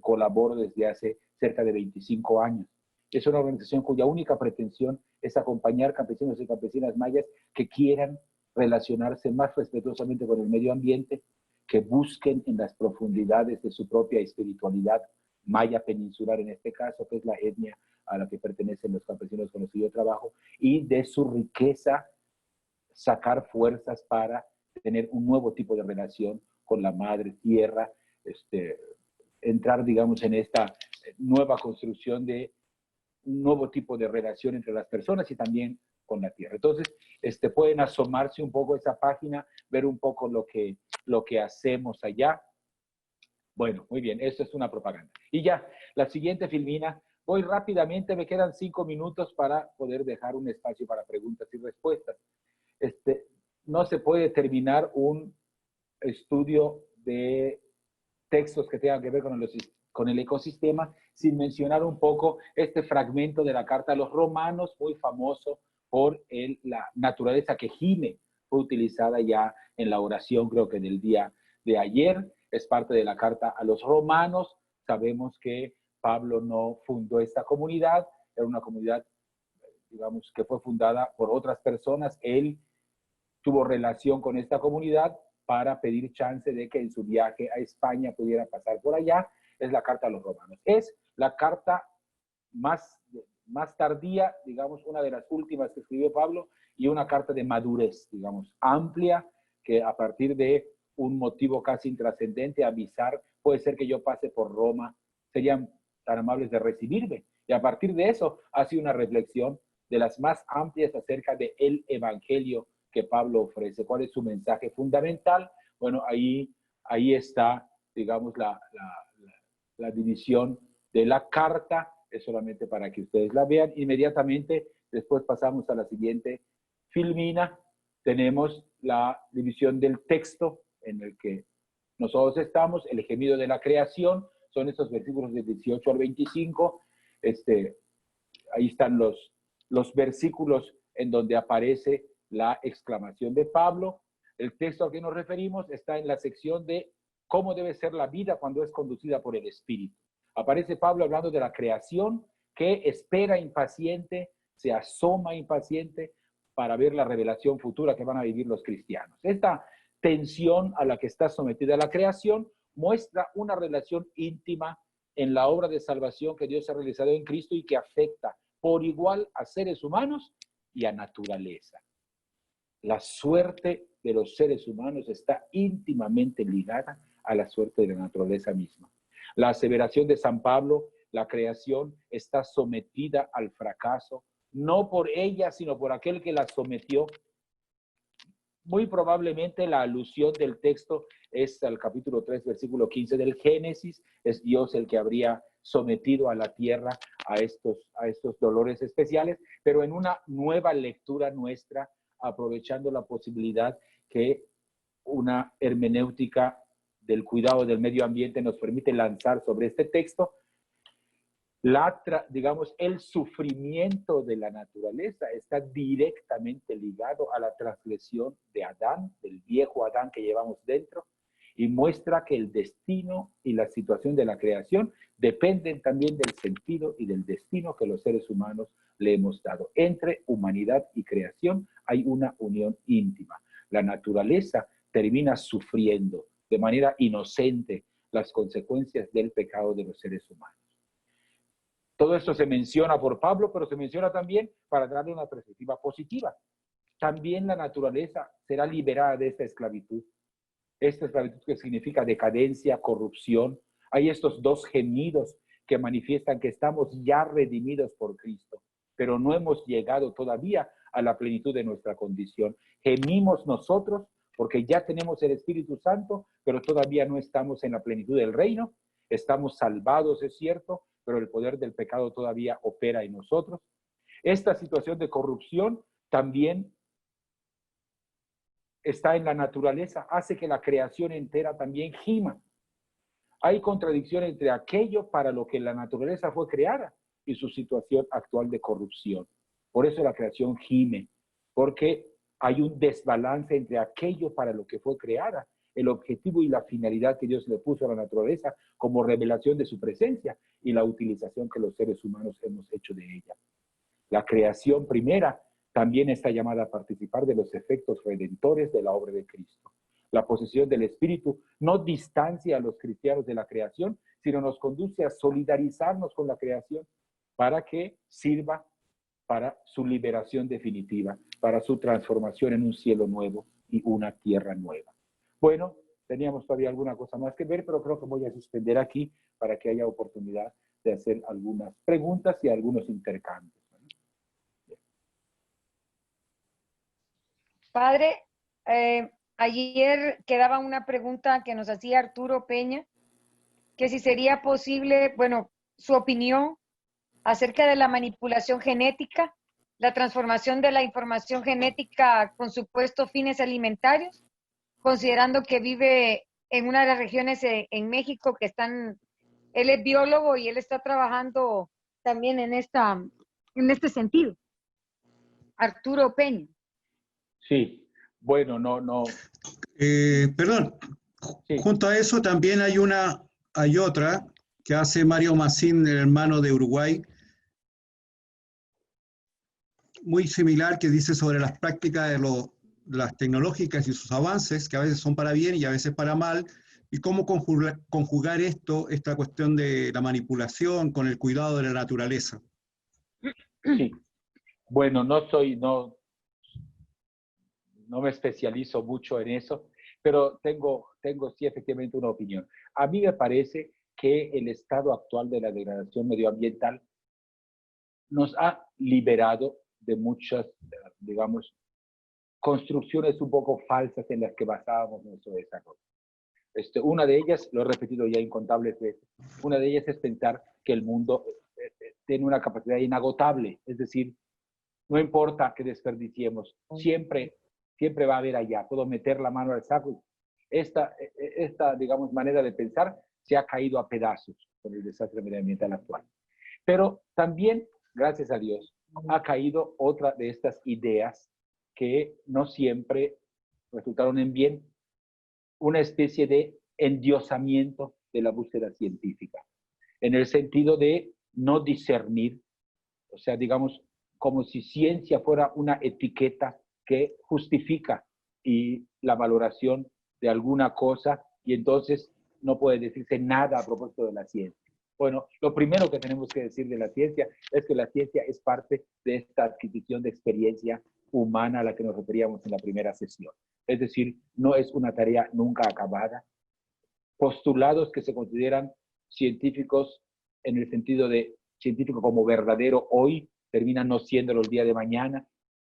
colaboro desde hace cerca de 25 años. Es una organización cuya única pretensión es acompañar campesinos y campesinas mayas que quieran relacionarse más respetuosamente con el medio ambiente, que busquen en las profundidades de su propia espiritualidad maya peninsular, en este caso, que es la etnia a la que pertenecen los campesinos con los que yo trabajo, y de su riqueza sacar fuerzas para tener un nuevo tipo de relación con la madre tierra, entrar, digamos, en esta nueva construcción de un nuevo tipo de relación entre las personas y también con la tierra. Entonces, pueden asomarse un poco a esa página, ver un poco lo que hacemos allá. Bueno, muy bien, esto es una propaganda. Y ya, la siguiente, Filmina, voy rápidamente, me quedan 5 minutos para poder dejar un espacio para preguntas y respuestas. No se puede terminar un estudio de textos que tengan que ver con el ecosistema sin mencionar un poco este fragmento de la Carta a los Romanos, muy famoso por la naturaleza que gime, fue utilizada ya en la oración, creo que del día de ayer, es parte de la Carta a los Romanos. Sabemos que Pablo no fundó esta comunidad, era una comunidad, digamos, que fue fundada por otras personas. Él tuvo relación con esta comunidad para pedir chance de que en su viaje a España pudiera pasar por allá. Es la Carta a los Romanos. Es la carta más tardía, digamos, una de las últimas que escribió Pablo, y una carta de madurez, digamos, amplia, que a partir de un motivo casi intrascendente, avisar, puede ser que yo pase por Roma, serían tan amables de recibirme. Y a partir de eso, hace una reflexión de las más amplias acerca del evangelio que Pablo ofrece. ¿Cuál es su mensaje fundamental? Bueno, ahí está, digamos, la división de la carta. Es solamente para que ustedes la vean. Inmediatamente después pasamos a la siguiente filmina. Tenemos la división del texto en el que nosotros estamos, el gemido de la creación, son estos versículos de 18 al 25. Ahí están los versículos en donde aparece la exclamación de Pablo. El texto al que nos referimos está en la sección de cómo debe ser la vida cuando es conducida por el Espíritu. Aparece Pablo hablando de la creación que espera impaciente se asoma impaciente para ver la revelación futura que van a vivir los cristianos. Esta tensión a la que está sometida la creación muestra una relación íntima en la obra de salvación que Dios ha realizado en Cristo y que afecta por igual a seres humanos y a naturaleza. La suerte de los seres humanos está íntimamente ligada a la suerte de la naturaleza misma. La aseveración de San Pablo, la creación está sometida al fracaso, no por ella, sino por aquel que la sometió. Muy probablemente la alusión del texto es al capítulo 3, versículo 15 del Génesis. Es Dios el que habría sometido a la tierra a estos dolores especiales, pero en una nueva lectura nuestra, aprovechando la posibilidad que una hermenéutica del cuidado del medio ambiente nos permite lanzar sobre este texto, digamos, el sufrimiento de la naturaleza está directamente ligado a la transgresión de Adán, del viejo Adán que llevamos dentro, y muestra que el destino y la situación de la creación dependen también del sentido y del destino que los seres humanos le hemos dado. Entre humanidad y creación hay una unión íntima. La naturaleza termina sufriendo de manera inocente las consecuencias del pecado de los seres humanos. Todo esto se menciona por Pablo, pero se menciona también para darle una perspectiva positiva. También la naturaleza será liberada de esta esclavitud que significa decadencia, corrupción. Hay estos dos gemidos que manifiestan que estamos ya redimidos por Cristo, pero no hemos llegado todavía a la plenitud de nuestra condición. Gemimos nosotros porque ya tenemos el Espíritu Santo, pero todavía no estamos en la plenitud del reino. Estamos salvados, es cierto, pero el poder del pecado todavía opera en nosotros. Esta situación de corrupción también está en la naturaleza, hace que la creación entera también gima. Hay contradicción entre aquello para lo que la naturaleza fue creada y su situación actual de corrupción. Por eso la creación gime, porque hay un desbalance entre aquello para lo que fue creada, el objetivo y la finalidad que Dios le puso a la naturaleza como revelación de su presencia y la utilización que los seres humanos hemos hecho de ella. La creación primera también está llamada a participar de los efectos redentores de la obra de Cristo. La posesión del Espíritu no distancia a los cristianos de la creación, sino nos conduce a solidarizarnos con la creación para que sirva para su liberación definitiva, para su transformación en un cielo nuevo y una tierra nueva. Bueno, teníamos todavía alguna cosa más que ver, pero creo que voy a suspender aquí para que haya oportunidad de hacer algunas preguntas y algunos intercambios. Padre, ayer quedaba una pregunta que nos hacía Arturo Peña, que si sería posible, bueno, su opinión acerca de la manipulación genética, la transformación de la información genética con supuestos fines alimentarios, considerando que vive en una de las regiones en México que están, él es biólogo y él está trabajando también en este sentido. Arturo Peña. Sí, bueno, no. Perdón, Sí. junto a eso también hay otra que hace Mario Massín, el hermano de Uruguay, muy similar, que dice sobre las prácticas de las tecnológicas y sus avances, que a veces son para bien y a veces para mal, y cómo conjugar esta cuestión de la manipulación con el cuidado de la naturaleza. Sí. Bueno, no me especializo mucho en eso, pero tengo sí efectivamente una opinión. A mí me parece que el estado actual de la degradación medioambiental nos ha liberado de muchas, digamos, construcciones un poco falsas en las que basábamos nuestro desarrollo. Una de ellas, lo he repetido ya incontables veces, una de ellas es pensar que el mundo tiene una capacidad inagotable, es decir, no importa que desperdiciemos, siempre va a haber allá, puedo meter la mano al saco. Esta, digamos, manera de pensar se ha caído a pedazos con el desastre medioambiental actual. Pero también, gracias a Dios, ha caído otra de estas ideas que no siempre resultaron en bien, una especie de endiosamiento de la búsqueda científica, en el sentido de no discernir, o sea, digamos, como si ciencia fuera una etiqueta que justifica y la valoración de alguna cosa, y entonces no puede decirse nada a propósito de la ciencia. Bueno, lo primero que tenemos que decir de la ciencia es que la ciencia es parte de esta adquisición de experiencia humana a la que nos referíamos en la primera sesión. Es decir, no es una tarea nunca acabada. Postulados que se consideran científicos en el sentido de científico como verdadero hoy, terminan no siéndolo el día de mañana.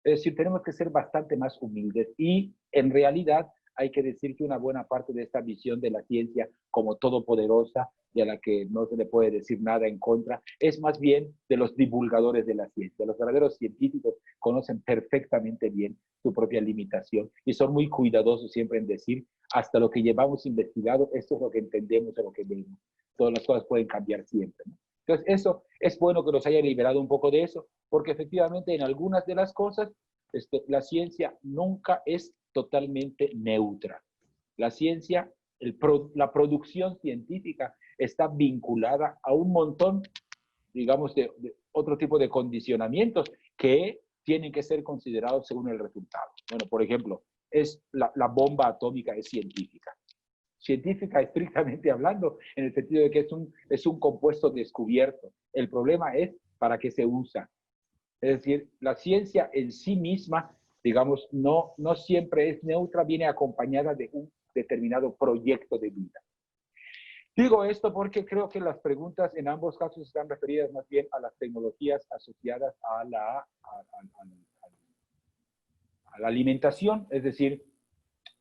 Es decir, tenemos que ser bastante más humildes y en realidad hay que decir que una buena parte de esta visión de la ciencia como todopoderosa y a la que no se le puede decir nada en contra, es más bien de los divulgadores de la ciencia. Los verdaderos científicos conocen perfectamente bien su propia limitación y son muy cuidadosos siempre en decir hasta lo que llevamos investigado, esto es lo que entendemos o lo que vemos. Todas las cosas pueden cambiar siempre, ¿no? Entonces, eso es bueno que nos haya liberado un poco de eso, porque efectivamente en algunas de las cosas la ciencia nunca es totalmente neutra. La ciencia, la producción científica está vinculada a un montón, digamos, de otro tipo de condicionamientos que tienen que ser considerados según el resultado. Bueno, por ejemplo, la bomba atómica es científica. Científica estrictamente hablando, en el sentido de que es un compuesto descubierto. El problema es para qué se usa. Es decir, la ciencia en sí misma, digamos, no siempre es neutra, viene acompañada de un determinado proyecto de vida. Digo esto porque creo que las preguntas en ambos casos están referidas más bien a las tecnologías asociadas a la alimentación, es decir,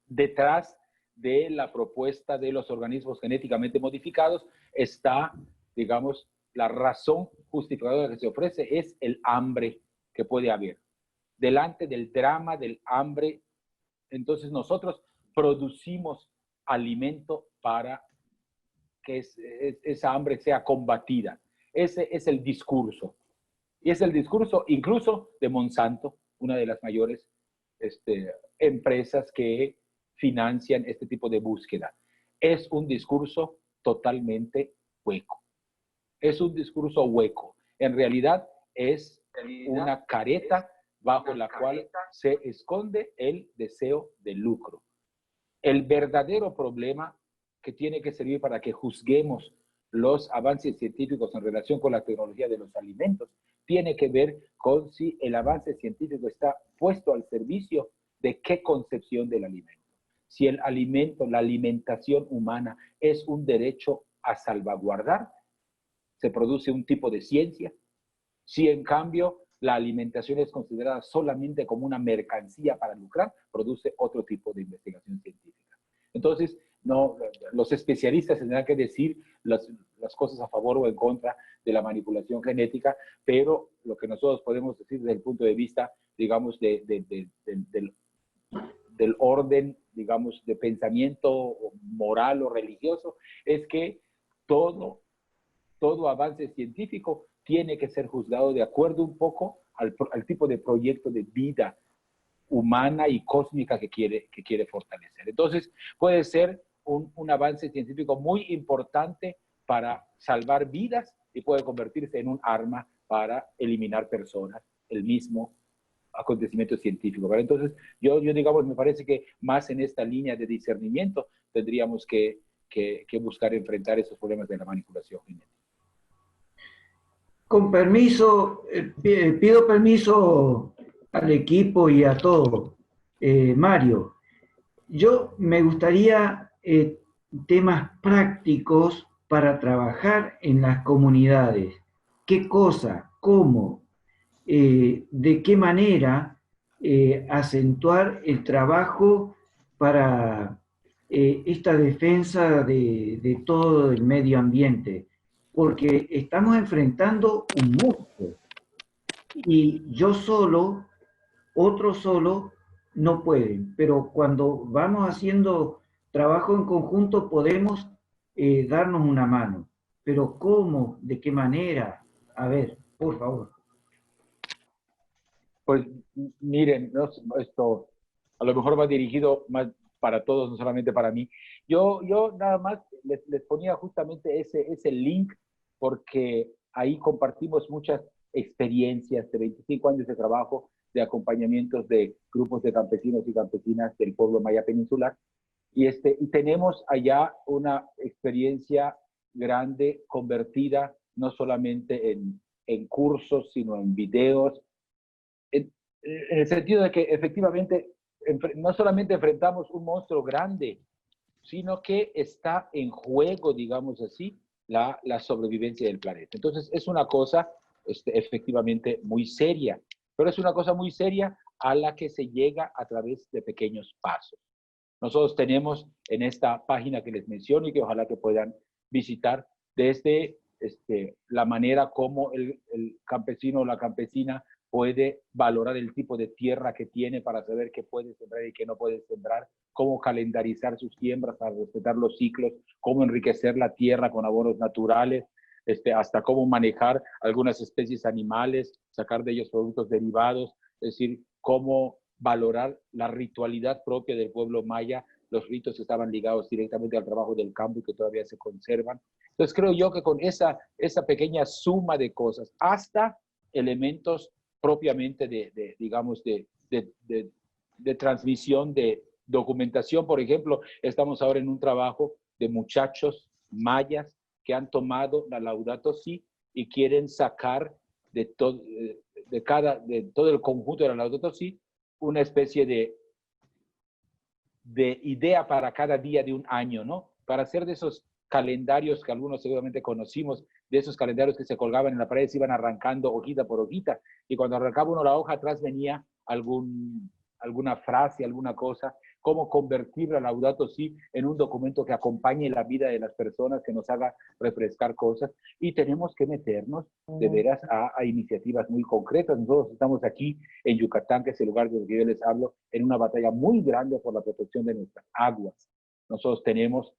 detrás de la propuesta de los organismos genéticamente modificados está, digamos, la razón justificadora que se ofrece es el hambre que puede haber. Delante del drama del hambre, entonces nosotros producimos alimento para que esa hambre sea combatida. Ese es el discurso. Y es el discurso incluso de Monsanto, una de las mayores empresas que financian este tipo de búsqueda. Es un discurso totalmente hueco. Es un discurso hueco. En realidad es una careta bajo la cual se esconde el deseo de lucro. El verdadero problema que tiene que servir para que juzguemos los avances científicos en relación con la tecnología de los alimentos tiene que ver con si el avance científico está puesto al servicio de qué concepción del alimento. Si el alimento, la alimentación humana es un derecho a salvaguardar, se produce un tipo de ciencia. Si en cambio la alimentación es considerada solamente como una mercancía para lucrar, produce otro tipo de investigación científica. Entonces, no, los especialistas tendrán que decir las cosas a favor o en contra de la manipulación genética, pero lo que nosotros podemos decir desde el punto de vista, digamos, del orden, digamos, de pensamiento moral o religioso, es que todo avance científico tiene que ser juzgado de acuerdo un poco al tipo de proyecto de vida humana y cósmica que quiere fortalecer. Entonces, puede ser un avance científico muy importante para salvar vidas y puede convertirse en un arma para eliminar personas, el mismo acontecimiento científico. ¿Verdad? Entonces, yo, digamos, me parece que más en esta línea de discernimiento tendríamos que buscar enfrentar esos problemas de la manipulación genética. Con permiso, pido permiso al equipo y a todos. Mario, yo me gustaría temas prácticos para trabajar en las comunidades. ¿Qué cosa? ¿Cómo? ¿De qué manera acentuar el trabajo para esta defensa de todo el medio ambiente? Porque estamos enfrentando un monstruo y yo solo, otro solo, no pueden. Pero cuando vamos haciendo trabajo en conjunto podemos darnos una mano. Pero ¿cómo? ¿De qué manera? A ver, por favor. Pues miren, ¿no? Esto a lo mejor va dirigido más para todos, no solamente para mí. Yo nada más les ponía justamente ese link porque ahí compartimos muchas experiencias, de 25 años de trabajo, de acompañamientos de grupos de campesinos y campesinas del pueblo maya peninsular. Y tenemos allá una experiencia grande, convertida no solamente en cursos, sino en videos, en el sentido de que efectivamente no solamente enfrentamos un monstruo grande, sino que está en juego, digamos así, la sobrevivencia del planeta. Entonces es una cosa efectivamente muy seria, pero es una cosa muy seria a la que se llega a través de pequeños pasos. Nosotros tenemos en esta página que les menciono y que ojalá que puedan visitar, desde la manera como el campesino o la campesina puede valorar el tipo de tierra que tiene para saber qué puede sembrar y qué no puede sembrar, cómo calendarizar sus siembras para respetar los ciclos, cómo enriquecer la tierra con abonos naturales, hasta cómo manejar algunas especies animales, sacar de ellos productos derivados, es decir, cómo valorar la ritualidad propia del pueblo maya, los ritos que estaban ligados directamente al trabajo del campo y que todavía se conservan. Entonces creo yo que con esa pequeña suma de cosas, hasta elementos propiamente digamos, de transmisión, de documentación. Por ejemplo, estamos ahora en un trabajo de muchachos mayas que han tomado la Laudato Si y quieren sacar de todo el conjunto de la Laudato Si una especie de idea para cada día de un año, ¿no? Para hacer de esos calendarios que algunos seguramente conocimos, de esos calendarios que se colgaban en la pared, se iban arrancando hojita por hojita, y cuando arrancaba uno la hoja, atrás venía alguna frase, alguna cosa, cómo convertir la Laudato Si en un documento que acompañe la vida de las personas, que nos haga refrescar cosas, y tenemos que meternos de veras a iniciativas muy concretas. Nosotros estamos aquí en Yucatán, que es el lugar del que yo les hablo, en una batalla muy grande por la protección de nuestras aguas. Nosotros tenemos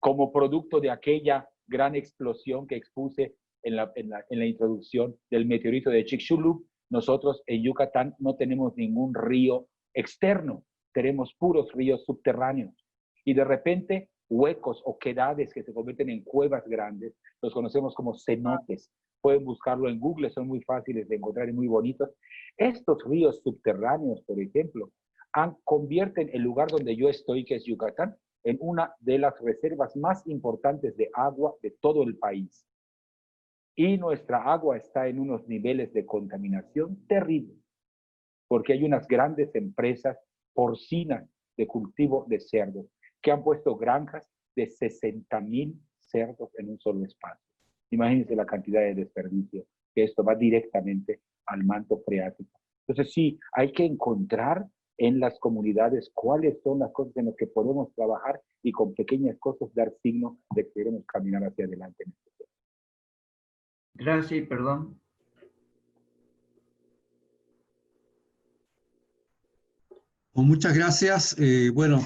como producto de aquella gran explosión que expuse en la introducción del meteorito de Chicxulub, nosotros en Yucatán no tenemos ningún río externo, tenemos puros ríos subterráneos. Y de repente, huecos o quedades que se convierten en cuevas grandes, los conocemos como cenotes. Pueden buscarlo en Google, son muy fáciles de encontrar y muy bonitos. Estos ríos subterráneos, por ejemplo, convierten el lugar donde yo estoy, que es Yucatán, en una de las reservas más importantes de agua de todo el país. Y nuestra agua está en unos niveles de contaminación terribles, porque hay unas grandes empresas porcinas de cultivo de cerdos que han puesto granjas de 60,000 cerdos en un solo espacio. Imagínense la cantidad de desperdicio, que esto va directamente al manto freático. Entonces sí, hay que encontrar en las comunidades cuáles son las cosas en las que podemos trabajar y con pequeñas cosas dar signo de que queremos caminar hacia adelante en este tema. Gracias y perdón. Pues muchas gracias. Bueno,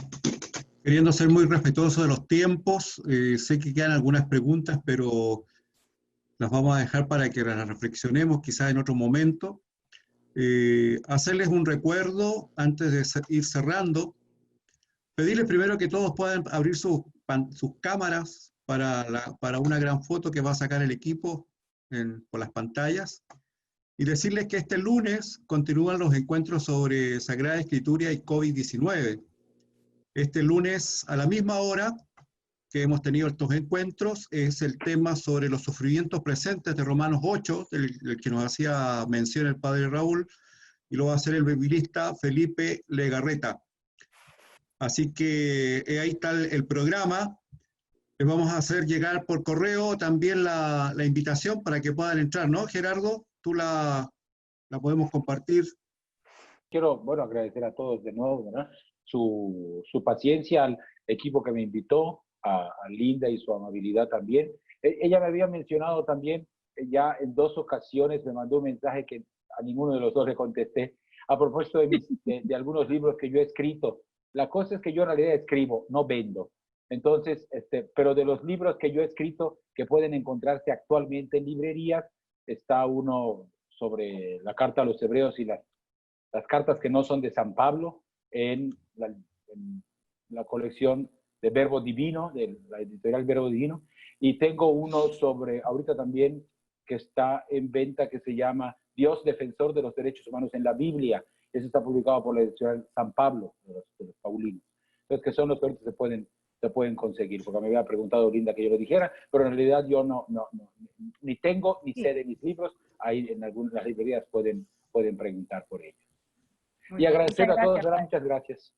queriendo ser muy respetuoso de los tiempos, sé que quedan algunas preguntas, pero las vamos a dejar para que las reflexionemos quizás en otro momento. Hacerles un recuerdo antes de ir cerrando. Pedirles primero que todos puedan abrir sus cámaras para una gran foto que va a sacar el equipo por las pantallas. Y decirles que este lunes continúan los encuentros sobre Sagrada Escritura y COVID-19. Este lunes, a la misma hora que hemos tenido estos encuentros, es el tema sobre los sufrimientos presentes de Romanos 8, del que nos hacía mención el padre Raúl, y lo va a hacer el biblista Felipe Legarreta. Así que ahí está el programa. Les vamos a hacer llegar por correo también la invitación para que puedan entrar, ¿no, Gerardo? Tú la podemos compartir. Quiero, bueno, agradecer a todos de nuevo, ¿verdad? Su paciencia, al equipo que me invitó, a Linda y su amabilidad también. Ella me había mencionado también, ya en 2 ocasiones me mandó un mensaje que a ninguno de los dos le contesté, a propósito de algunos libros que yo he escrito. La cosa es que yo en realidad escribo, no vendo. Entonces, pero de los libros que yo he escrito, que pueden encontrarse actualmente en librerías, está uno sobre la carta a los hebreos y las cartas que no son de San Pablo, en la colección de Verbo Divino, de la editorial Verbo Divino, y tengo uno sobre, ahorita también que está en venta que se llama Dios Defensor de los Derechos Humanos en la Biblia. Eso está publicado por la editorial San Pablo, de los Paulinos. Entonces, que son los que ahorita se pueden conseguir, porque me había preguntado Linda que yo lo dijera, pero en realidad yo ni tengo ni sé de mis libros. Ahí en algunas librerías pueden preguntar por ellos. Y agradecer a todos, ¿verdad? Muchas gracias.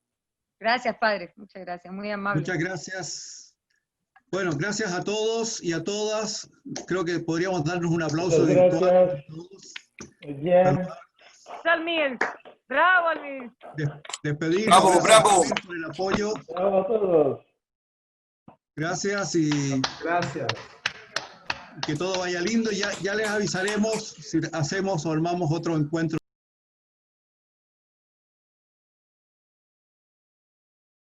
Gracias, padre. Muchas gracias. Muy amable. Muchas gracias. Bueno, gracias a todos y a todas. Creo que podríamos darnos un aplauso virtual. Gracias. Muy bien. Salmir. Bravo, Almir. Despedirnos. Bravo. Por el apoyo. Bravo a todos. Gracias y Gracias. que todo vaya lindo. Ya les avisaremos si hacemos o armamos otro encuentro.